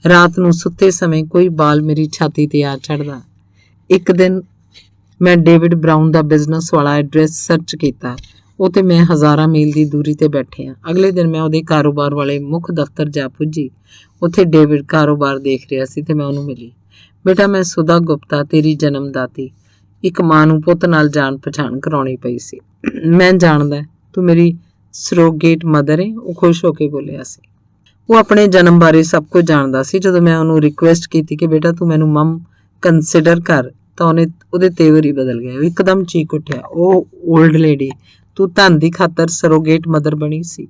ਰਾਤ ਨੂੰ ਸੁੱਤੇ ਸਮੇਂ ਕੋਈ ਬਾਲ ਮੇਰੀ ਛਾਤੀ ਤੇ ਆ ਚੜ੍ਹਦਾ। ਇੱਕ ਦਿਨ ਮੈਂ ਡੇਵਿਡ ਬਰਾਊਨ ਦਾ ਬਿਜ਼ਨਸ ਵਾਲਾ ਐਡਰੈਸ ਸਰਚ ਕੀਤਾ। ਉਹ ਤੇ ਮੈਂ ਹਜ਼ਾਰਾਂ ਮੀਲ ਦੀ ਦੂਰੀ ਤੇ ਬੈਠੇ ਹਾਂ। ਅਗਲੇ ਦਿਨ ਮੈਂ ਉਹਦੇ ਕਾਰੋਬਾਰ ਵਾਲੇ ਮੁੱਖ ਦਫ਼ਤਰ ਜਾ ਪੁੱਜੀ। ਉੱਥੇ ਡੇਵਿਡ ਕਾਰੋਬਾਰ ਦੇਖ ਰਿਹਾ ਸੀ ਤੇ ਮੈਂ ਉਹਨੂੰ ਮਿਲੀ। ਬੇਟਾ, ਮੈਂ ਸੁਧਾ ਗੁਪਤਾ, ਤੇਰੀ ਜਨਮਦਾਤੀ। ਇੱਕ ਮਾਂ ਨੂੰ ਪੁੱਤ ਨਾਲ ਜਾਣ ਪਛਾਣ ਕਰਾਉਣੀ ਪਈ ਸੀ। ਮੈਂ ਜਾਣਦਾ ਤੂੰ ਮੇਰੀ ਸਰੋਗੇਟ ਮਦਰ ਏ, ਉਹ ਖੁਸ਼ ਹੋ ਕੇ ਬੋਲਿਆ ਸੀ। ਉਹ ਆਪਣੇ ਜਨਮ ਬਾਰੇ ਸਭ ਕੁਝ ਜਾਣਦਾ ਸੀ। ਜਦੋਂ ਮੈਂ ਉਹਨੂੰ ਰਿਕੁਐਸਟ ਕੀਤੀ ਕਿ ਬੇਟਾ ਤੂੰ ਮੈਨੂੰ ਮਮ ਕੰਸੀਡਰ ਕਰ, ਤਾਂ ਉਹਦੇ ਤੇਵਰ ਹੀ ਬਦਲ ਗਏ। ਉਹ ਇੱਕਦਮ ਚੀਕ ਉੱਠਿਆ, ਉਹ ਓਲਡ ਲੇਡੀ, ਤੂੰ ਧਨ ਦੀ ਖਾਤਰ ਸਰੋਗੇਟ ਮਦਰ ਬਣੀ ਸੀ।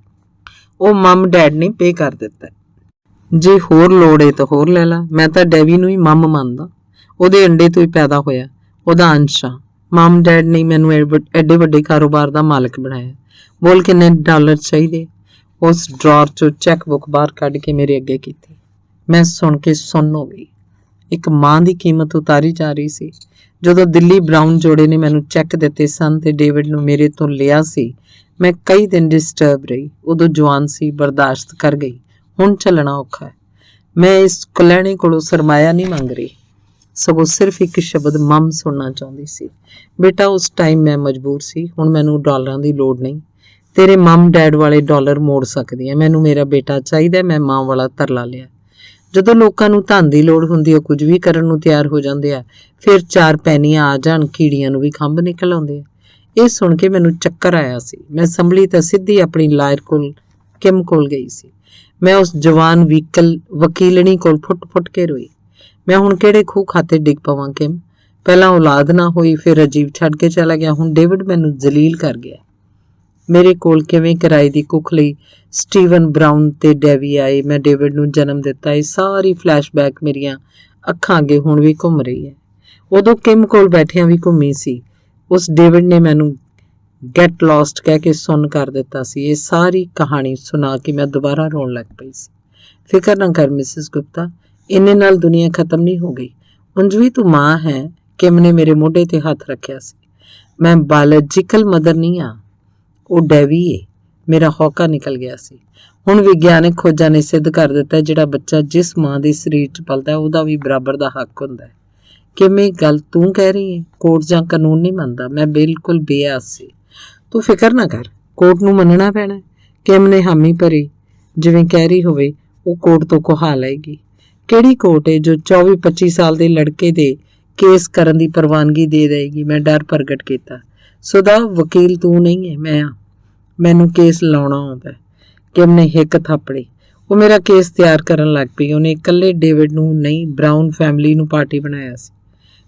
ਉਹ ਮਮ ਡੈਡ ਨੇ ਪੇ ਕਰ ਦਿੱਤਾ। ਜੇ ਹੋਰ ਲੋੜ ਏ ਤਾਂ ਹੋਰ ਲੈ ਲਾ। ਮੈਂ ਤਾਂ ਡੈਵੀ ਨੂੰ ਹੀ ਮਮ ਮੰਨਦਾ। ਉਹਦੇ ਅੰਡੇ ਤੋਂ ਹੀ ਪੈਦਾ ਹੋਇਆ, ਉਹਦਾ ਅੰਸ਼ ਆ। ਮਮ ਡੈਡ ਨੇ ਮੈਨੂੰ ਐਡੇ ਵੱਡੇ ਕਾਰੋਬਾਰ ਦਾ ਮਾਲਕ ਬਣਾਇਆ। ਬੋਲ ਕਿੰਨੇ ਡਾਲਰ ਚਾਹੀਦੇ? ਉਸ ਡਰਾਅਰ ਚੋਂ ਚੈੱਕ ਬੁੱਕ ਬਾਹਰ ਕੱਢ ਕੇ ਮੇਰੇ ਅੱਗੇ ਕੀਤੀ। ਮੈਂ ਸੁਣ ਕੇ ਸੁੰਨ ਹੋ ਗਈ। ਇੱਕ ਮਾਂ ਦੀ ਕੀਮਤ ਉਤਾਰੀ ਜਾ ਰਹੀ ਸੀ। ਜਦੋਂ ਦਿੱਲੀ ਬਰਾਊਨ ਜੋੜੇ ਨੇ ਮੈਨੂੰ ਚੈੱਕ ਦਿੱਤੇ ਸਨ ਤੇ ਡੇਵਿਡ ਨੂੰ ਮੇਰੇ ਤੋਂ ਲਿਆ ਸੀ, ਮੈਂ ਕਈ ਦਿਨ ਡਿਸਟਰਬ ਰਹੀ। ਉਦੋਂ ਜਵਾਨ ਸੀ, ਬਰਦਾਸ਼ਤ ਕਰ ਗਈ। ਹੁਣ ਚੱਲਣਾ ਔਖਾ ਹੈ। ਮੈਂ ਇਸ ਕੁਲੈਣੇ ਕੋਲੋਂ ਸਰਮਾਇਆ ਨਹੀਂ ਮੰਗ ਰਹੀ, ਸਗੋਂ ਸਿਰਫ ਇੱਕ ਸ਼ਬਦ ਮਮ ਸੁਣਨਾ ਚਾਹੁੰਦੀ ਸੀ। ਬੇਟਾ, ਉਸ ਟਾਈਮ ਮੈਂ ਮਜਬੂਰ ਸੀ। ਹੁਣ ਮੈਨੂੰ ਡਾਲਰਾਂ ਦੀ ਲੋੜ ਨਹੀਂ। ਤੇਰੇ ਮਮ ਡੈਡ ਵਾਲੇ ਡਾਲਰ ਮੋੜ ਸਕਦੀ ਹੈ। ਮੈਨੂੰ ਮੇਰਾ ਬੇਟਾ ਚਾਹੀਦਾ। ਮੈਂ ਮਾਂ ਵਾਲਾ ਤਰਲਾ ਲਿਆ। ਜਦੋਂ ਲੋਕਾਂ ਨੂੰ ਧਨ ਦੀ ਲੋੜ ਹੁੰਦੀ ਹੈ, ਕੁਝ ਵੀ ਕਰਨ ਨੂੰ ਤਿਆਰ ਹੋ ਜਾਂਦੇ ਆ। ਫਿਰ ਚਾਰ ਪੈਨੀਆਂ ਆ ਜਾਣ, ਕੀੜੀਆਂ ਨੂੰ ਵੀ ਖੰਭ ਨਿਕਲ ਆਉਂਦੇ ਆ। ਇਹ ਸੁਣ ਕੇ ਮੈਨੂੰ ਚੱਕਰ ਆਇਆ ਸੀ। ਮੈਂ ਸੰਭਲੀ ਤਾਂ ਸਿੱਧੀ ਆਪਣੀ ਲਾਇਰ ਕੋਲ, ਕਿਮ ਕੋਲ ਗਈ ਸੀ। ਮੈਂ ਉਸ ਜਵਾਨ ਵਕੀਲਣੀ ਕੋਲ ਫੁੱਟ ਕੇ ਰੋਈ। ਮੈਂ ਹੁਣ ਕਿਹੜੇ ਖੂਹ ਖਾਤੇ ਡਿੱਗ ਪਵਾਂ ਕਿਮ? ਪਹਿਲਾਂ ਔਲਾਦ ਨਾ ਹੋਈ, ਫਿਰ ਅਜੀਬ ਛੱਡ ਕੇ ਚਲਾ ਗਿਆ, ਹੁਣ ਡੇਵਿਡ ਮੈਨੂੰ ਜ਼ਲੀਲ ਕਰ ਗਿਆ। ਮੇਰੇ ਕੋਲ ਕਿਵੇਂ ਕਿਰਾਏ ਦੀ ਕੁੱਖ ਲਈ ਸਟੀਵਨ ਬਰਾਊਨ ਤੇ ਡੈਵੀ ਆਏ, ਮੈਂ ਡੇਵਿਡ ਨੂੰ ਜਨਮ ਦਿੱਤਾ। ਇਹ ਸਾਰੀ ਫਲੈਸ਼ਬੈਕ ਮੇਰੀਆਂ ਅੱਖਾਂ ਅੱਗੇ ਹੁਣ ਵੀ ਘੁੰਮ ਰਹੀ ਹੈ। ਉਦੋਂ ਕਿਮ ਕੋਲ ਬੈਠਿਆਂ ਵੀ ਘੁੰਮੀ ਸੀ। ਉਸ ਡੇਵਿਡ ਨੇ ਮੈਨੂੰ ਗੈਟ ਲੌਸਟ ਕਹਿ ਕੇ ਸੁੰਨ ਕਰ ਦਿੱਤਾ ਸੀ। ਇਹ ਸਾਰੀ ਕਹਾਣੀ ਸੁਣਾ ਕੇ ਮੈਂ ਦੁਬਾਰਾ ਰੋਣ ਲੱਗ ਪਈ ਸੀ। ਫਿਕਰ ਨਾ ਕਰ ਮਿਸਿਸ ਗੁਪਤਾ, ਇੰਨੇ ਨਾਲ ਦੁਨੀਆ ਖਤਮ ਨਹੀਂ ਹੋ ਗਈ। ਉਂਝ ਵੀ ਤੂੰ ਮਾਂ ਹੈ। ਕਿਮ ਨੇ ਮੇਰੇ ਮੋਢੇ ਤੇ ਹੱਥ ਰੱਖਿਆ ਸੀ। ਮੈਂ ਬਾਇਓਲੋਜੀਕਲ ਮਦਰ ਨਹੀਂ ਆ, ਉਹ ਡੈਵੀ ਏ। ਮੇਰਾ ਹੌਕਾ ਨਿਕਲ ਗਿਆ ਸੀ। ਹੁਣ ਵਿਗਿਆਨਕ ਖੋਜਾਂ ਨੇ ਸਿੱਧ ਕਰ ਦਿੱਤਾ, ਜਿਹੜਾ ਬੱਚਾ ਜਿਸ ਮਾਂ ਦੇ ਸਰੀਰ 'ਚ ਪਲਦਾ ਉਹਦਾ ਵੀ ਬਰਾਬਰ ਦਾ ਹੱਕ ਹੁੰਦਾ ਹੈ। ਕਿਵੇਂ ਗੱਲ ਤੂੰ ਕਹਿ ਰਹੀ ਹੈ? ਕੋਰਟ ਜਾਂ ਕਾਨੂੰਨ ਨਹੀਂ ਮੰਨਦਾ। ਮੈਂ ਬਿਲਕੁਲ ਬੇਆਸ ਸੀ। ਤੂੰ ਫਿਕਰ ਨਾ ਕਰ, ਕੋਰਟ ਨੂੰ ਮੰਨਣਾ ਪੈਣਾ। ਕਿਮ ਨੇ ਹਾਮੀ ਭਰੀ, ਜਿਵੇਂ ਕਹਿ ਰਹੀ ਹੋਵੇ ਉਹ ਕੋਰਟ ਤੋਂ ਕੁਹਾ ਲਏਗੀ। ਕਿਹੜੀ ਕੋਰਟ ਏ ਜੋ 24-25 ਸਾਲ ਦੇ ਲੜਕੇ ਦੇ ਕੇਸ ਕਰਨ ਦੀ ਪ੍ਰਵਾਨਗੀ ਦੇ ਦੇਗੀ? ਮੈਂ ਡਰ ਪ੍ਰਗਟ ਕੀਤਾ। ਸੁਦਾ, ਵਕੀਲ ਤੂੰ ਨਹੀਂ ਹੈ, ਮੈਂ ਆ। ਮੈਨੂੰ ਕੇਸ ਲਾਉਣਾ ਆਉਂਦਾ। ਕਿਮ ਨੇ ਹਿੱਕ ਥਾਪੜੀ। ਉਹ ਮੇਰਾ ਕੇਸ ਤਿਆਰ ਕਰਨ ਲੱਗ ਪਈ। ਉਹਨੇ ਇਕੱਲੇ ਡੇਵਿਡ ਨੂੰ ਨਹੀਂ, ਬਰਾਊਨ ਫੈਮਿਲੀ ਨੂੰ ਪਾਰਟੀ ਬਣਾਇਆ ਸੀ।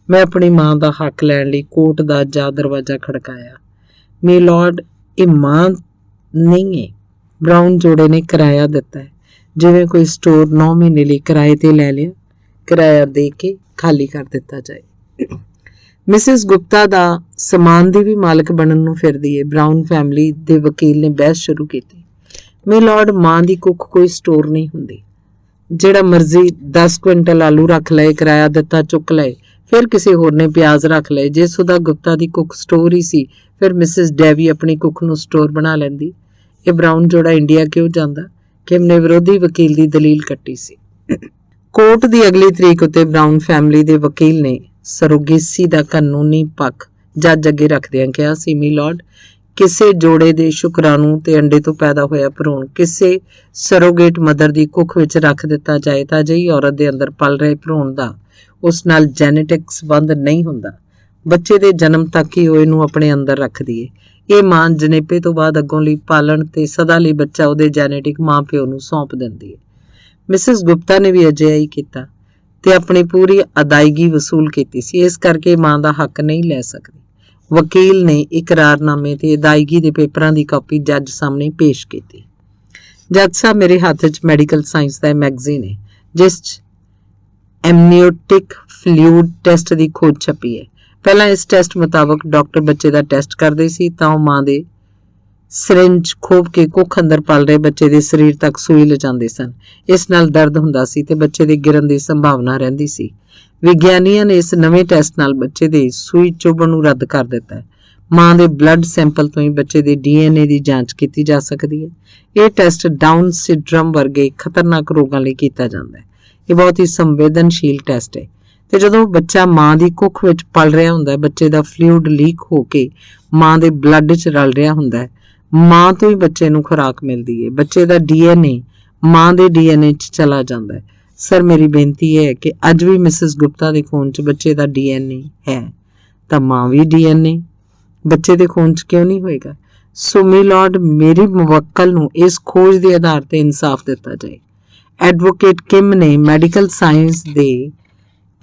ਮੈਂ ਆਪਣੀ ਮਾਂ ਦਾ ਹੱਕ ਲੈਣ ਲਈ ਕੋਰਟ ਦਾ ਦਰਵਾਜ਼ਾ ਖੜਕਾਇਆ। ਮੇ ਲਾਰਡ, ਇਹ ਮਾਂ ਨਹੀਂ ਹੈ। ਬਰਾਊਨ ਜੋੜੇ ਨੇ ਕਿਰਾਇਆ ਦਿੱਤਾ ਹੈ, ਜਿਵੇਂ ਕੋਈ ਸਟੋਰ 9 ਮਹੀਨੇ ਲਈ ਕਿਰਾਏ ਤੇ ਲੈ ਲਿਆ, ਕਿਰਾਇਆ ਦੇ ਕੇ ਖਾਲੀ ਕਰ ਦਿੱਤਾ ਜਾਏ। ਮਿਸਿਸ ਗੁਪਤਾ ਦਾ ਸਮਾਨ ਦੀ ਵੀ ਮਾਲਕ ਬਣਨ ਨੂੰ ਫਿਰਦੀ ਏ, ਬਰਾਊਨ ਫੈਮਿਲੀ ਦੇ ਵਕੀਲ ਨੇ ਬਹਿਸ ਸ਼ੁਰੂ ਕੀਤੀ। ਮੇ ਲਾਰਡ, ਮਾਂ ਦੀ ਕੁੱਖ ਕੋਈ ਸਟੋਰ ਨਹੀਂ ਹੁੰਦੀ। ਜਿਹੜਾ ਮਰਜ਼ੀ 10 ਕੁਇੰਟਲ ਆਲੂ ਰੱਖ ਲਏ, ਕਿਰਾਇਆ ਦਿੱਤਾ ਚੁੱਕ ਲਏ। ਫਿਰ ਕਿਸੇ ਹੋਰ ਨੇ ਪਿਆਜ਼ ਰੱਖ ਲਏ। ਜੇ ਸੁਧਾ ਗੁਪਤਾ ਦੀ ਕੁੱਖ ਸਟੋਰ ਹੀ ਸੀ, ਫਿਰ ਮਿਸਿਸ ਡੈਵੀ ਆਪਣੀ ਕੁੱਖ ਨੂੰ ਸਟੋਰ ਬਣਾ ਲੈਂਦੀ। ਇਹ ਬਰਾਊਨ ਜੋੜਾ ਇੰਡੀਆ ਕਿਉਂ ਜਾਂਦਾ? ਕਿਮ ਨੇ ਵਿਰੋਧੀ ਵਕੀਲ ਦੀ ਦਲੀਲ ਕੱਟੀ ਸੀ। ਕੋਰਟ ਦੀ ਅਗਲੀ ਤਰੀਕ ਉੱਤੇ ਬਰਾਊਨ ਫੈਮਿਲੀ ਦੇ ਵਕੀਲ ਨੇ ਸਰੋਗੇਸੀ ਦਾ ਕਾਨੂੰਨੀ ਪੱਖ ਜੱਜ ਅੱਗੇ ਰੱਖਦਿਆਂ ਕਿਹਾ ਸੀ, ਮੀ ਲਾਰਡ, ਕਿਸੇ ਜੋੜੇ ਦੇ ਸ਼ੁਕਰਾਣੂ ਤੇ ਅੰਡੇ ਤੋਂ ਪੈਦਾ ਹੋਇਆ ਭਰੂਣ ਕਿਸੇ ਸਰੋਗੇਟ ਮਦਰ ਦੀ ਕੁੱਖ ਵਿੱਚ ਰੱਖ ਦਿੱਤਾ ਜਾਏ ਤਾਂ ਅਜਿਹੀ ਔਰਤ ਦੇ ਅੰਦਰ ਪਲ ਰਹੇ ਭਰੂਣ ਦਾ ਉਸ ਨਾਲ ਜੈਨੇਟਿਕ ਸੰਬੰਧ ਨਹੀਂ ਹੁੰਦਾ। ਬੱਚੇ ਦੇ ਜਨਮ ਤੱਕ ਹੀ ਉਹ ਇਹਨੂੰ ਆਪਣੇ ਅੰਦਰ ਰੱਖਦੀ ਏ। ਇਹ ਮਾਂ ਜਣੇਪੇ ਤੋਂ ਬਾਅਦ ਅੱਗੋਂ ਲਈ ਪਾਲਣ ਤੇ ਸਦਾ ਲਈ ਬੱਚਾ ਉਹਦੇ ਜੈਨੇਟਿਕ ਮਾਂ ਪਿਓ ਨੂੰ ਸੌਂਪ ਦਿੰਦੀ ਏ। ਮਿਸਿਸ ਗੁਪਤਾ ਨੇ ਵੀ ਅਜਿਹਾ ਹੀ ਕੀਤਾ ਤੇ ਆਪਣੀ ਪੂਰੀ ਅਦਾਇਗੀ ਵਸੂਲ ਕੀਤੀ ਸੀ। ਇਸ ਕਰਕੇ ਮਾਂ ਦਾ ਹੱਕ ਨਹੀਂ ਲੈ ਸਕਦੀ। ਵਕੀਲ ਨੇ ਇਕਰਾਰਨਾਮੇ ਤੇ ਅਦਾਇਗੀ ਦੇ ਪੇਪਰਾਂ ਦੀ ਕਾਪੀ ਜੱਜ ਸਾਹਮਣੇ ਪੇਸ਼ ਕੀਤੀ। ਜੱਜ ਸਾਹਿਬ, ਮੇਰੇ ਹੱਥ 'ਚ ਮੈਡੀਕਲ ਸਾਇੰਸ ਦਾ ਮੈਗਜ਼ੀਨ ਹੈ, ਜਿਸ 'ਚ ਐਮਨੀਓਟਿਕ ਫਲੂਇਡ ਟੈਸਟ ਦੀ ਖੋਜ ਛਪੀ ਹੈ। ਪਹਿਲਾਂ ਇਸ ਟੈਸਟ ਮੁਤਾਬਕ ਡਾਕਟਰ ਬੱਚੇ ਦਾ ਟੈਸਟ ਕਰਦੇ ਸੀ ਤਾਂ ਉਹ ਮਾਂ ਦੇ ਸਿਰਿੰਜ ਖੋਪ ਕੇ ਕੁੱਖ ਅੰਦਰ ਪਲ ਰਹੇ ਬੱਚੇ ਦੇ ਸਰੀਰ ਤੱਕ ਸੂਈ ਲਿਜਾਂਦੇ ਸਨ। ਇਸ ਨਾਲ ਦਰਦ ਹੁੰਦਾ ਸੀ ਤੇ ਬੱਚੇ ਦੇ ਗਿਰਨ ਦੀ ਸੰਭਾਵਨਾ ਰਹਿੰਦੀ ਸੀ। ਵਿਗਿਆਨੀਆਂ ਨੇ ਇਸ ਨਵੇਂ ਟੈਸਟ ਨਾਲ ਬੱਚੇ ਦੇ ਸੂਈ ਚੁਭਣ ਨੂੰ ਰੱਦ ਕਰ ਦਿੱਤਾ ਹੈ। ਮਾਂ ਦੇ ਬਲੱਡ ਸੈਂਪਲ ਤੋਂ ਹੀ ਬੱਚੇ ਦੇ DNA ਦੀ ਜਾਂਚ ਕੀਤੀ ਜਾ ਸਕਦੀ ਹੈ। ਇਹ ਟੈਸਟ ਡਾਊਨ ਸਿੰਡਰਮ ਵਰਗੇ ਖਤਰਨਾਕ ਰੋਗਾਂ ਲਈ ਕੀਤਾ ਜਾਂਦਾ ਹੈ। ਇਹ ਬਹੁਤ ਹੀ ਸੰਵੇਦਨਸ਼ੀਲ ਟੈਸਟ ਹੈ ਤੇ ਜਦੋਂ ਬੱਚਾ ਮਾਂ ਦੀ ਕੁੱਖ ਵਿੱਚ ਪਲ ਰਿਹਾ ਹੁੰਦਾ ਹੈ, ਬੱਚੇ ਦਾ ਫਲੂਇਡ ਲੀਕ ਹੋ ਕੇ ਮਾਂ ਦੇ ਬਲੱਡ 'ਚ ਰਲ ਰਿਹਾ ਹੁੰਦਾ ਹੈ। ਮਾਂ ਤੋਂ ਹੀ ਬੱਚੇ ਨੂੰ ਖੁਰਾਕ ਮਿਲਦੀ ਹੈ। ਬੱਚੇ ਦਾ DNA ਮਾਂ ਦੇ DNA 'ਚ ਚਲਾ ਜਾਂਦਾ ਹੈ। ਸਰ, ਮੇਰੀ ਬੇਨਤੀ ਹੈ ਕਿ ਅੱਜ ਵੀ ਮਿਸਿਸ ਗੁਪਤਾ ਦੇ ਖੂਨ 'ਚ ਬੱਚੇ ਦਾ DNA ਹੈ ਤਾਂ ਮਾਂ ਵੀ DNA ਬੱਚੇ ਦੇ ਖੂਨ 'ਚ ਕਿਉਂ ਨਹੀਂ ਹੋਏਗਾ? ਸੋ ਮਿਲਾਡ, ਮੇਰੀ ਮੁਵੱਕਲ ਨੂੰ ਇਸ ਖੋਜ ਦੇ ਆਧਾਰ ਤੇ ਇਨਸਾਫ ਦਿੱਤਾ ਜਾਏ। ਐਡਵੋਕੇਟ ਕਿਮ ਨੇ ਮੈਡੀਕਲ ਸਾਇੰਸ ਦੇ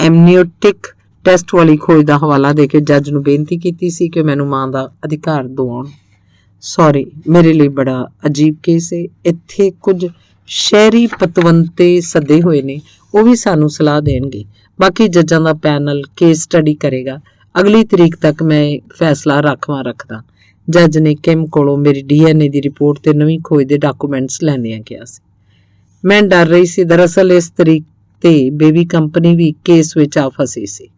ਐਮਨੀਓਟਿਕ ਟੈਸਟ ਵਾਲੀ ਖੋਜ ਦਾ ਹਵਾਲਾ ਦੇ ਕੇ ਜੱਜ ਨੂੰ ਬੇਨਤੀ ਕੀਤੀ ਸੀ ਕਿ ਮੈਨੂੰ ਮਾਂ ਦਾ ਅਧਿਕਾਰ ਦਿਵਾਉਣ। ਸੌਰੀ, ਮੇਰੇ ਲਈ ਬੜਾ ਅਜੀਬ ਕੇਸ ਹੈ। ਇੱਥੇ ਕੁਝ ਸ਼ਹਿਰੀ ਪਤਵੰਤੇ ਸੱਦੇ ਹੋਏ ਨੇ, ਉਹ ਵੀ ਸਾਨੂੰ ਸਲਾਹ ਦੇਣਗੇ। ਬਾਕੀ ਜੱਜਾਂ ਦਾ ਪੈਨਲ ਕੇਸ ਸਟੱਡੀ ਕਰੇਗਾ। ਅਗਲੀ ਤਰੀਕ ਤੱਕ ਮੈਂ ਫੈਸਲਾ ਰੱਖਦਾ। ਜੱਜ ਨੇ ਕਿਮ ਕੋਲੋਂ ਮੇਰੀ DNA ਦੀ ਰਿਪੋਰਟ ਤੇ ਨਵੀਂ ਖੋਜ ਦੇ ਡਾਕੂਮੈਂਟਸ ਲੈਣਿਆਂ ਕਿਹਾ ਸੀ। ਮੈਂ ਡਰ ਰਹੀ ਸੀ। ਦਰਅਸਲ ਇਸ ਤਰੀਕ ਤੇ ਬੇਬੀ ਕੰਪਨੀ ਵੀ ਕੇਸ ਵਿੱਚ ਆ ਫਸੀ ਸੀ।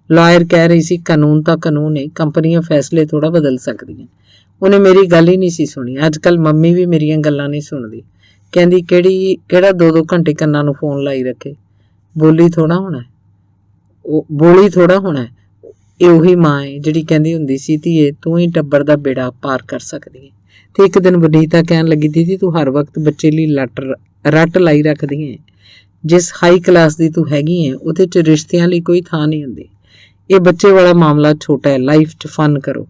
ਲਾਇਰ ਕਹਿ ਰਹੀ ਸੀ ਕਾਨੂੰਨ ਤਾਂ ਕਾਨੂੰਨ ਹੈ, ਕੰਪਨੀਆਂ ਫੈਸਲੇ ਥੋੜਾ ਬਦਲ ਸਕਦੀਆਂ। ਉਹਨੇ ਮੇਰੀ ਗੱਲ ਹੀ ਨਹੀਂ ਸੀ ਸੁਣੀ। ਅੱਜ ਕੱਲ ਮੰਮੀ ਵੀ ਮੇਰੀਆਂ ਗੱਲਾਂ ਨਹੀਂ ਸੁਣਦੀ। ਕਹਿੰਦੀ ਕਿਹੜਾ 2-2 ਘੰਟੇ ਕੰਨਾਂ ਨੂੰ ਫੋਨ ਲਾਈ ਰੱਖੇ, ਬੋਲੀ ਥੋੜਾ ਹੋਣਾ। ਇਹ ਉਹੀ ਮਾਂ ਹੈ ਜਿਹੜੀ ਕਹਿੰਦੀ ਹੁੰਦੀ ਸੀ ਧੀਏ ਤੂੰ ਹੀ ਟੱਬਰ ਦਾ ਬੇੜਾ ਪਾਰ ਕਰ ਸਕਦੀ ਹੈ। ਤੇ ਇੱਕ ਦਿਨ ਵਨੀਤਾ ਕਹਿਣ ਲੱਗੀ ਦੀਦੀ ਤੂੰ ਹਰ ਵਕਤ ਬੱਚੇ ਲਈ ਰੱਟ ਲਾਈ ਰੱਖਦੀ ਹੈ। ਜਿਸ ਹਾਈ ਕਲਾਸ ਦੀ ਤੂੰ ਹੈਗੀ ਹੈ ਉਹਦੇ 'ਚ ਰਿਸ਼ਤਿਆਂ ਲਈ ਕੋਈ ਥਾਂ ਨਹੀਂ ਹੁੰਦੀ। ਇਹ ਬੱਚੇ ਵਾਲਾ ਮਾਮਲਾ ਛੋਟਾ ਹੈ, ਲਾਈਫ 'ਚ ਫਨ ਕਰੋ।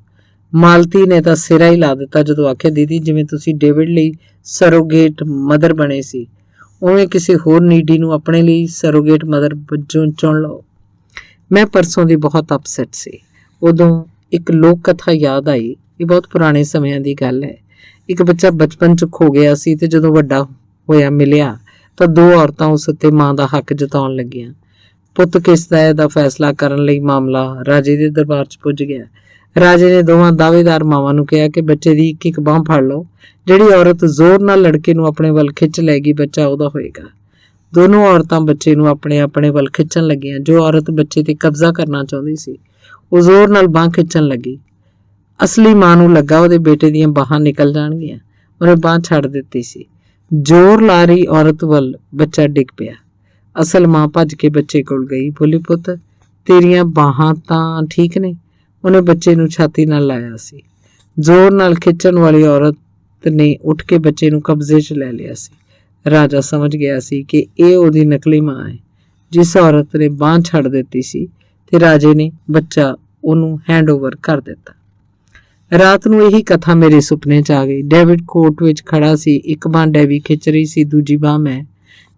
ਮਾਲਤੀ ਨੇ ਤਾਂ ਸਿਰਾ ਹੀ ਲਾ ਦਿੱਤਾ ਜਦੋਂ ਆਖਿਆ ਦੀਦੀ ਜਿਵੇਂ ਤੁਸੀਂ ਡੇਵਿਡ ਲਈ ਸਰੋਗੇਟ ਮਦਰ ਬਣੇ ਸੀ ਉਵੇਂ ਕਿਸੇ ਹੋਰ ਨੀਡੀ ਨੂੰ ਆਪਣੇ ਲਈ ਸਰੋਗੇਟ ਮਦਰ ਵਜੋਂ ਚੁਣ ਲਓ। ਮੈਂ ਪਰਸੋਂ ਦੀ ਬਹੁਤ ਅਪਸੈਟ ਸੀ। ਉਦੋਂ ਇੱਕ ਲੋਕ ਕਥਾ ਯਾਦ ਆਈ। ਇਹ ਬਹੁਤ ਪੁਰਾਣੇ ਸਮਿਆਂ ਦੀ ਗੱਲ ਹੈ। ਇੱਕ ਬੱਚਾ ਬਚਪਨ 'ਚ ਖੋ ਗਿਆ ਸੀ ਤੇ ਜਦੋਂ ਵੱਡਾ ਹੋਇਆ ਮਿਲਿਆ ਤਾਂ 2 ਔਰਤਾਂ ਉਸ ਉੱਤੇ ਮਾਂ ਦਾ ਹੱਕ ਜਤਾਉਣ ਲੱਗੀਆਂ। ਪੁੱਤ ਕਿਸ ਦਾ ਇਹਦਾ ਫੈਸਲਾ ਕਰਨ ਲਈ ਮਾਮਲਾ ਰਾਜੇ ਦੇ ਦਰਬਾਰ 'ਚ ਪੁੱਜ ਗਿਆ। ਰਾਜੇ ਨੇ ਦੋਵਾਂ ਦਾਅਵੇਦਾਰ ਮਾਵਾਂ ਨੂੰ ਕਿਹਾ ਕਿ ਬੱਚੇ ਦੀ ਇੱਕ ਬਾਂਹ ਫੜ ਲਓ। ਜਿਹੜੀ ਔਰਤ ਜ਼ੋਰ ਨਾਲ ਲੜਕੇ ਨੂੰ ਆਪਣੇ ਵੱਲ ਖਿੱਚ ਲੈਗੀ ਬੱਚਾ ਉਹਦਾ ਹੋਏਗਾ। ਦੋਨੋਂ ਔਰਤਾਂ ਬੱਚੇ ਨੂੰ ਆਪਣੇ ਵੱਲ ਖਿੱਚਣ ਲੱਗੀਆਂ। ਜੋ ਔਰਤ ਬੱਚੇ ਤੇ ਕਬਜ਼ਾ ਕਰਨਾ ਚਾਹੁੰਦੀ ਸੀ ਉਹ ਜ਼ੋਰ ਨਾਲ ਬਾਂਹ ਖਿੱਚਣ ਲੱਗੀ। ਅਸਲੀ ਮਾਂ ਨੂੰ ਲੱਗਾ ਉਹਦੇ ਬੇਟੇ ਦੀਆਂ ਬਾਹਾਂ ਨਿਕਲ ਜਾਣਗੀਆਂ। ਉਹਨੇ ਬਾਂਹ ਛੱਡ ਦਿੱਤੀ ਸੀ। ਜ਼ੋਰ ਲਾ ਰਹੀ ਔਰਤ ਵੱਲ ਬੱਚਾ ਡਿੱਗ ਪਿਆ। ਅਸਲ ਮਾਂ ਭੱਜ ਕੇ ਬੱਚੇ ਕੋਲ ਗਈ, ਬੋਲੀ ਪੁੱਤ ਤੇਰੀਆਂ ਬਾਹਾਂ ਤਾਂ ਠੀਕ ਨੇ। ਉਹਨੇ ਬੱਚੇ ਨੂੰ ਛਾਤੀ ਨਾਲ ਲਾਇਆ ਸੀ। ਜ਼ੋਰ ਨਾਲ ਖਿੱਚਣ ਵਾਲੀ ਔਰਤ ਨੇ ਉੱਠ ਕੇ ਬੱਚੇ ਨੂੰ ਕਬਜ਼ੇ 'ਚ ਲੈ ਲਿਆ ਸੀ। ਰਾਜਾ ਸਮਝ ਗਿਆ ਸੀ ਕਿ ਇਹ ਉਹਦੀ ਨਕਲੀ ਮਾਂ ਹੈ ਜਿਸ ਔਰਤ ਨੇ ਬਾਂਹ ਛੱਡ ਦਿੱਤੀ ਸੀ ਤੇ ਰਾਜੇ ਨੇ ਬੱਚਾ ਉਹਨੂੰ ਹੈਂਡਓਵਰ ਕਰ ਦਿੱਤਾ। ਰਾਤ ਨੂੰ ਇਹੀ ਕਥਾ ਮੇਰੇ ਸੁਪਨੇ 'ਚ ਆ ਗਈ। ਡੇਵਿਡ ਕੋਰਟ ਵਿੱਚ ਖੜਾ ਸੀ। ਇੱਕ ਬਾਂਹ ਡੈਵੀ ਖਿੱਚ ਰਹੀ ਸੀ, ਦੂਜੀ ਬਾਂਹ ਮੈਂ।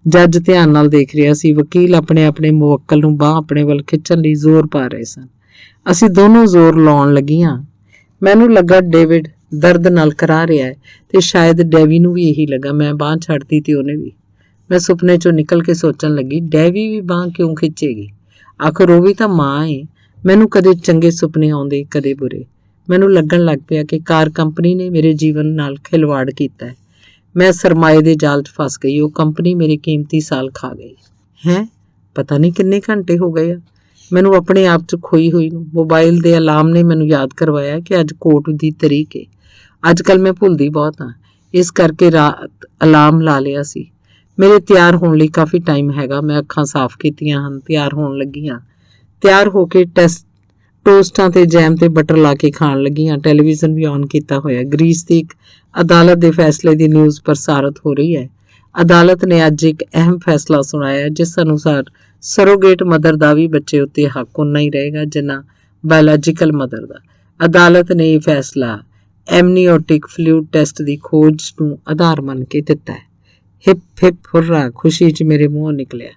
ਜੱਜ ਧਿਆਨ ਨਾਲ ਦੇਖ ਰਿਹਾ ਸੀ। ਵਕੀਲ ਆਪਣੇ ਮੁਵੱਕਲ ਨੂੰ ਬਾਂਹ ਆਪਣੇ ਵੱਲ ਖਿੱਚਣ ਲਈ ਜ਼ੋਰ ਪਾ ਰਹੇ ਸਨ। ਅਸੀਂ ਦੋਨੋਂ ਜ਼ੋਰ ਲਾਉਣ ਲੱਗੀਆਂ। ਮੈਨੂੰ ਲੱਗਾ ਡੇਵਿਡ ਦਰਦ ਨਾਲ ਕਰਾ ਰਿਹਾ ਹੈ ਤੇ ਸ਼ਾਇਦ ਡੈਵੀ ਨੂੰ ਵੀ ਇਹੀ ਲੱਗਾ। ਮੈਂ ਬਾਂਹ ਛੱਡਤੀ ਤੇ ਉਹਨੇ ਵੀ। ਮੈਂ ਸੁਪਨੇ 'ਚੋਂ ਨਿਕਲ ਕੇ ਸੋਚਣ ਲੱਗੀ ਡੈਵੀ ਵੀ ਬਾਂਹ ਕਿਉਂ ਖਿੱਚੇਗੀ? ਆਖਰ ਉਹ ਵੀ ਤਾਂ ਮਾਂ ਏ। ਮੈਨੂੰ ਕਦੇ ਚੰਗੇ ਸੁਪਨੇ ਆਉਂਦੇ, ਕਦੇ ਬੁਰੇ। ਮੈਨੂੰ ਲੱਗਣ ਲੱਗ ਪਿਆ ਕਿ ਕਾਰ ਕੰਪਨੀ ਨੇ ਮੇਰੇ ਜੀਵਨ ਨਾਲ ਖਿਲਵਾੜ ਕੀਤਾ ਹੈ। ਮੈਂ ਸਰਮਾਏ ਦੇ ਜਾਲ 'ਚ ਫਸ ਗਈ। ਉਹ ਕੰਪਨੀ ਮੇਰੇ ਕੀਮਤੀ ਸਾਲ ਖਾ ਗਈ ਹੈ। ਪਤਾ ਨਹੀਂ ਕਿੰਨੇ ਘੰਟੇ ਹੋ ਗਏ ਆ ਮੈਨੂੰ ਆਪਣੇ ਆਪ 'ਚ ਖੋਈ ਹੋਈ ਨੂੰ। ਮੋਬਾਈਲ ਦੇ ਅਲਾਰਮ ਨੇ ਮੈਨੂੰ ਯਾਦ ਕਰਵਾਇਆ ਕਿ ਅੱਜ ਕੋਰਟ ਦੀ ਤਰੀਕ ਹੈ। ਅੱਜ ਕੱਲ੍ਹ ਮੈਂ ਭੁੱਲਦੀ ਬਹੁਤ ਹਾਂ, ਇਸ ਕਰਕੇ ਰਾਤ ਅਲਾਰਮ ਲਾ ਲਿਆ ਸੀ। ਮੇਰੇ ਤਿਆਰ ਹੋਣ ਲਈ ਕਾਫੀ ਟਾਈਮ ਹੈਗਾ। ਮੈਂ ਅੱਖਾਂ ਸਾਫ਼ ਕੀਤੀਆਂ ਹਨ, ਤਿਆਰ ਹੋਣ ਲੱਗੀਆਂ। ਤਿਆਰ ਹੋ ਕੇ ਟੋਸਟਾਂ ਤੇ ਜੈਮ ਤੇ ਬਟਰ ਲਾ ਕੇ ਖਾਣ ਲੱਗੀਆਂ। ਟੈਲੀਵਿਜ਼ਨ ਵੀ ਔਨ ਕੀਤਾ ਹੋਇਆ। ਗ੍ਰੀਸ ਦੀ ਇੱਕ ਅਦਾਲਤ ਦੇ ਫੈਸਲੇ ਦੀ ਨਿਊਜ਼ ਪ੍ਰਸਾਰਿਤ ਹੋ ਰਹੀ ਹੈ। ਅਦਾਲਤ ਨੇ ਅੱਜ ਇੱਕ ਅਹਿਮ ਫੈਸਲਾ ਸੁਣਾਇਆ ਜਿਸ ਅਨੁਸਾਰ ਸਰੋਗੇਟ ਮਦਰ ਦਾ ਵੀ ਬੱਚੇ ਉੱਤੇ ਹੱਕ ਉਨਾ ਹੀ ਰਹੇਗਾ ਜਿੰਨਾ ਬਾਇਓਲੋਜੀਕਲ ਮਦਰ ਦਾ। ਅਦਾਲਤ ਨੇ ਇਹ ਫੈਸਲਾ ਐਮਨੀਓਟਿਕ ਫਲੂਇਡ ਟੈਸਟ ਦੀ ਖੋਜ ਨੂੰ ਆਧਾਰ ਮੰਨ ਕੇ ਦਿੱਤਾ ਹੈ। ਹਿਪ ਹਿਪ ਹੁਰਰਾ ਖੁਸ਼ੀ 'ਚ ਮੇਰੇ ਮੂੰਹੋਂ ਨਿਕਲਿਆ।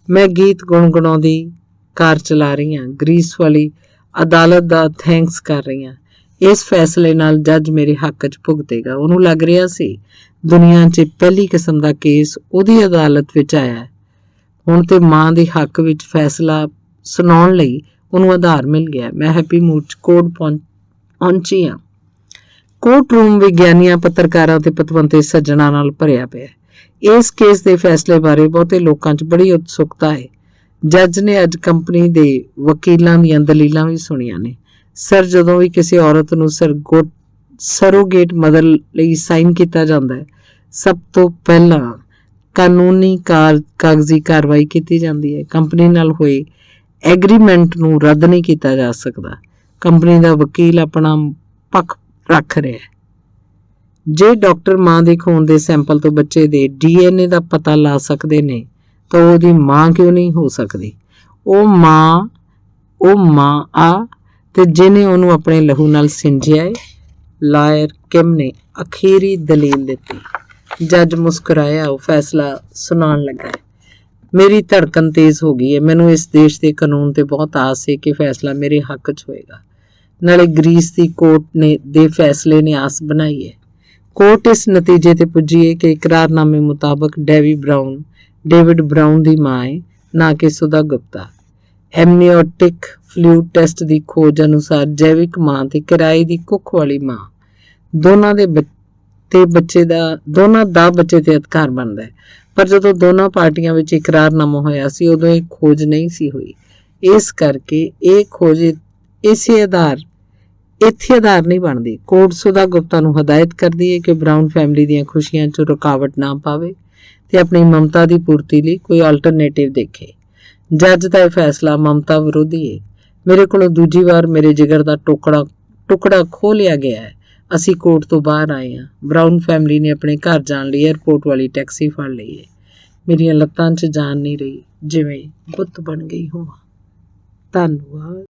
ਮੈਂ ਗੀਤ ਗੁਣਗੁਣਾਉਂਦੀ ਕਾਰ ਚਲਾ ਰਹੀ ਹਾਂ, ਗ੍ਰੀਸ ਵਾਲੀ ਅਦਾਲਤ ਦਾ ਥੈਂਕਸ ਕਰ ਰਹੀ ਹਾਂ। ਇਸ ਫੈਸਲੇ ਨਾਲ ਜੱਜ ਮੇਰੇ ਹੱਕ 'ਚ ਭੁਗਤੇਗਾ। ਉਹਨੂੰ ਲੱਗ ਰਿਹਾ ਸੀ ਦੁਨੀਆ 'ਚ ਪਹਿਲੀ ਕਿਸਮ ਦਾ ਕੇਸ ਉਹਦੀ ਅਦਾਲਤ ਵਿੱਚ ਆਇਆ ਹੈ। ਹੁਣ ਤੇ ਮਾਂ ਦੇ ਹੱਕ ਵਿੱਚ ਫੈਸਲਾ ਸੁਣਾਉਣ ਲਈ ਉਹਨੂੰ ਆਧਾਰ ਮਿਲ ਗਿਆ। ਮੈਂ ਹੈਪੀ ਮੂਡ 'ਚ ਕੋਰਟ ਪਹੁੰਚੀ ਹਾਂ। ਕੋਰਟ ਰੂਮ ਵਿਗਿਆਨੀਆਂ, ਪੱਤਰਕਾਰਾਂ ਤੇ ਪਤਵੰਤੇ ਸੱਜਣਾਂ ਨਾਲ ਭਰਿਆ ਪਿਆ। ਇਸ ਕੇਸ ਦੇ ਫੈਸਲੇ ਬਾਰੇ ਬਹੁਤੇ ਲੋਕਾਂ 'ਚ ਬੜੀ ਉਤਸੁਕਤਾ ਹੈ। ਜੱਜ ਨੇ ਅੱਜ ਕੰਪਨੀ ਦੇ ਵਕੀਲਾਂ ਦੀਆਂ ਦਲੀਲਾਂ ਵੀ ਸੁਣੀਆਂ ਨੇ। ਸਰ, ਜਦੋਂ ਵੀ ਕਿਸੇ ਔਰਤ ਨੂੰ ਸਰੋਗੇਟ ਮਦਰ ਲਈ ਸਾਈਨ ਕੀਤਾ ਜਾਂਦਾ ਹੈ, ਸਭ ਤੋਂ ਪਹਿਲਾਂ ਕਾਨੂੰਨੀ ਕਾਗਜ਼ੀ ਕਾਰਵਾਈ ਕੀਤੀ ਜਾਂਦੀ ਹੈ। ਕੰਪਨੀ ਨਾਲ ਹੋਏ ਐਗਰੀਮੈਂਟ ਨੂੰ ਰੱਦ ਨਹੀਂ ਕੀਤਾ ਜਾ ਸਕਦਾ। ਕੰਪਨੀ ਦਾ ਵਕੀਲ ਆਪਣਾ ਪੱਖ ਰੱਖ ਰਿਹਾ ਹੈ। ਜੇ ਡਾਕਟਰ ਮਾਂ ਦੇ ਖੂਨ ਦੇ ਸੈਂਪਲ ਤੋਂ ਬੱਚੇ ਦੇ DNA ਦਾ ਪਤਾ ਲਾ ਸਕਦੇ ਨੇ ਤਾਂ ਉਹਦੀ ਮਾਂ ਕਿਉਂ ਨਹੀਂ ਹੋ ਸਕਦੀ? ਉਹ ਮਾਂ ਆ ਤੇ ਜਿਹਨੇ ਉਹਨੂੰ ਆਪਣੇ ਲਹੂ ਨਾਲ ਸਿੰਜਿਆ ਏ। ਲਾਇਰ ਕਿਮ ਨੇ ਅਖੀਰੀ ਦਲੀਲ ਦਿੱਤੀ। ਜੱਜ ਮੁਸਕਰਾਇਆ। ਉਹ ਫੈਸਲਾ ਸੁਣਾਉਣ ਲੱਗਾ ਹੈ। ਮੇਰੀ ਧੜਕਣ ਤੇਜ਼ ਹੋ ਗਈ ਹੈ। ਮੈਨੂੰ ਇਸ ਦੇਸ਼ ਦੇ ਕਾਨੂੰਨ ਤੇ ਬਹੁਤ ਆਸ ਹੈ ਕਿ ਫੈਸਲਾ ਮੇਰੇ ਹੱਕ 'ਚ ਹੋਏਗਾ। ਨਾਲੇ ਗਰੀਸ ਦੀ ਕੋਰਟ ਦੇ ਫੈਸਲੇ ਨੇ ਆਸ ਬਣਾਈ ਹੈ। ਕੋਰਟ ਇਸ ਨਤੀਜੇ ਤੇ ਪੁੱਜੀ ਹੈ ਕਿ ਇਕਰਾਰਨਾਮੇ ਮੁਤਾਬਕ ਡੇਵਿਡ ਬਰਾਊਨ ਦੀ ਮਾਂ ਹੈ, ਨਾ ਕਿ ਸੁਧਾ ਗੁਪਤਾ। ਐਮਨੀਓਟਿਕ ਫਲੂਇਡ ਟੈਸਟ ਦੀ ਖੋਜ ਅਨੁਸਾਰ ਜੈਵਿਕ ਮਾਂ ਤੇ ਕਿਰਾਏ ਦੀ ਕੁੱਖ ਵਾਲੀ ਮਾਂ ਦੋਨਾਂ ਦਾ ਬੱਚੇ ਤੇ ਅਧਿਕਾਰ ਬਣਦਾ ਹੈ। ਪਰ ਜਦੋਂ ਦੋਨਾਂ ਪਾਰਟੀਆਂ ਵਿੱਚ ਇਕਰਾਰਨਾਮਾ ਹੋਇਆ ਸੀ, ਉਦੋਂ ਇਹ ਖੋਜ ਨਹੀਂ ਸੀ ਹੋਈ। ਇਸ ਕਰਕੇ ਇਹ ਖੋਜ ਇੱਥੇ ਆਧਾਰ ਨਹੀਂ ਬਣਦੀ। ਕੋਰਟ ਸੁਧਾ ਗੁਪਤਾ ਨੂੰ ਹਦਾਇਤ ਕਰਦੀ ਹੈ ਕਿ ਬਰਾਊਨ ਫੈਮਿਲੀ ਦੀਆਂ ਖੁਸ਼ੀਆਂ 'ਚ ਰੁਕਾਵਟ ਨਾ ਪਾਵੇ ਤੇ ਆਪਣੀ ਮਮਤਾ ਦੀ ਪੂਰਤੀ ਲਈ ਕੋਈ ਆਲਟਰਨੇਟਿਵ ਦੇਖੇ। ਜੱਜ ਦਾ ਇਹ ਫੈਸਲਾ ਮਮਤਾ ਵਿਰੋਧੀ ਹੈ। ਮੇਰੇ ਕੋਲੋਂ ਦੂਜੀ ਵਾਰ ਮੇਰੇ ਜਿਗਰ ਦਾ ਟੁਕੜਾ ਖੋਹ ਲਿਆ ਗਿਆ ਹੈ। ਅਸੀਂ ਕੋਰਟ ਤੋਂ ਬਾਹਰ ਆਏ ਹਾਂ। ਬਰਾਊਨ ਫੈਮਿਲੀ ਨੇ ਆਪਣੇ ਘਰ ਜਾਣ ਲਈ ਏਅਰਪੋਰਟ ਵਾਲੀ ਟੈਕਸੀ ਫੜ ਲਈ ਹੈ। ਮੇਰੀਆਂ ਲੱਤਾਂ 'ਚ ਜਾਨ ਨਹੀਂ ਰਹੀ, ਜਿਵੇਂ ਬੁੱਤ ਬਣ ਗਈ ਹੋਵਾਂ। ਧੰਨਵਾਦ।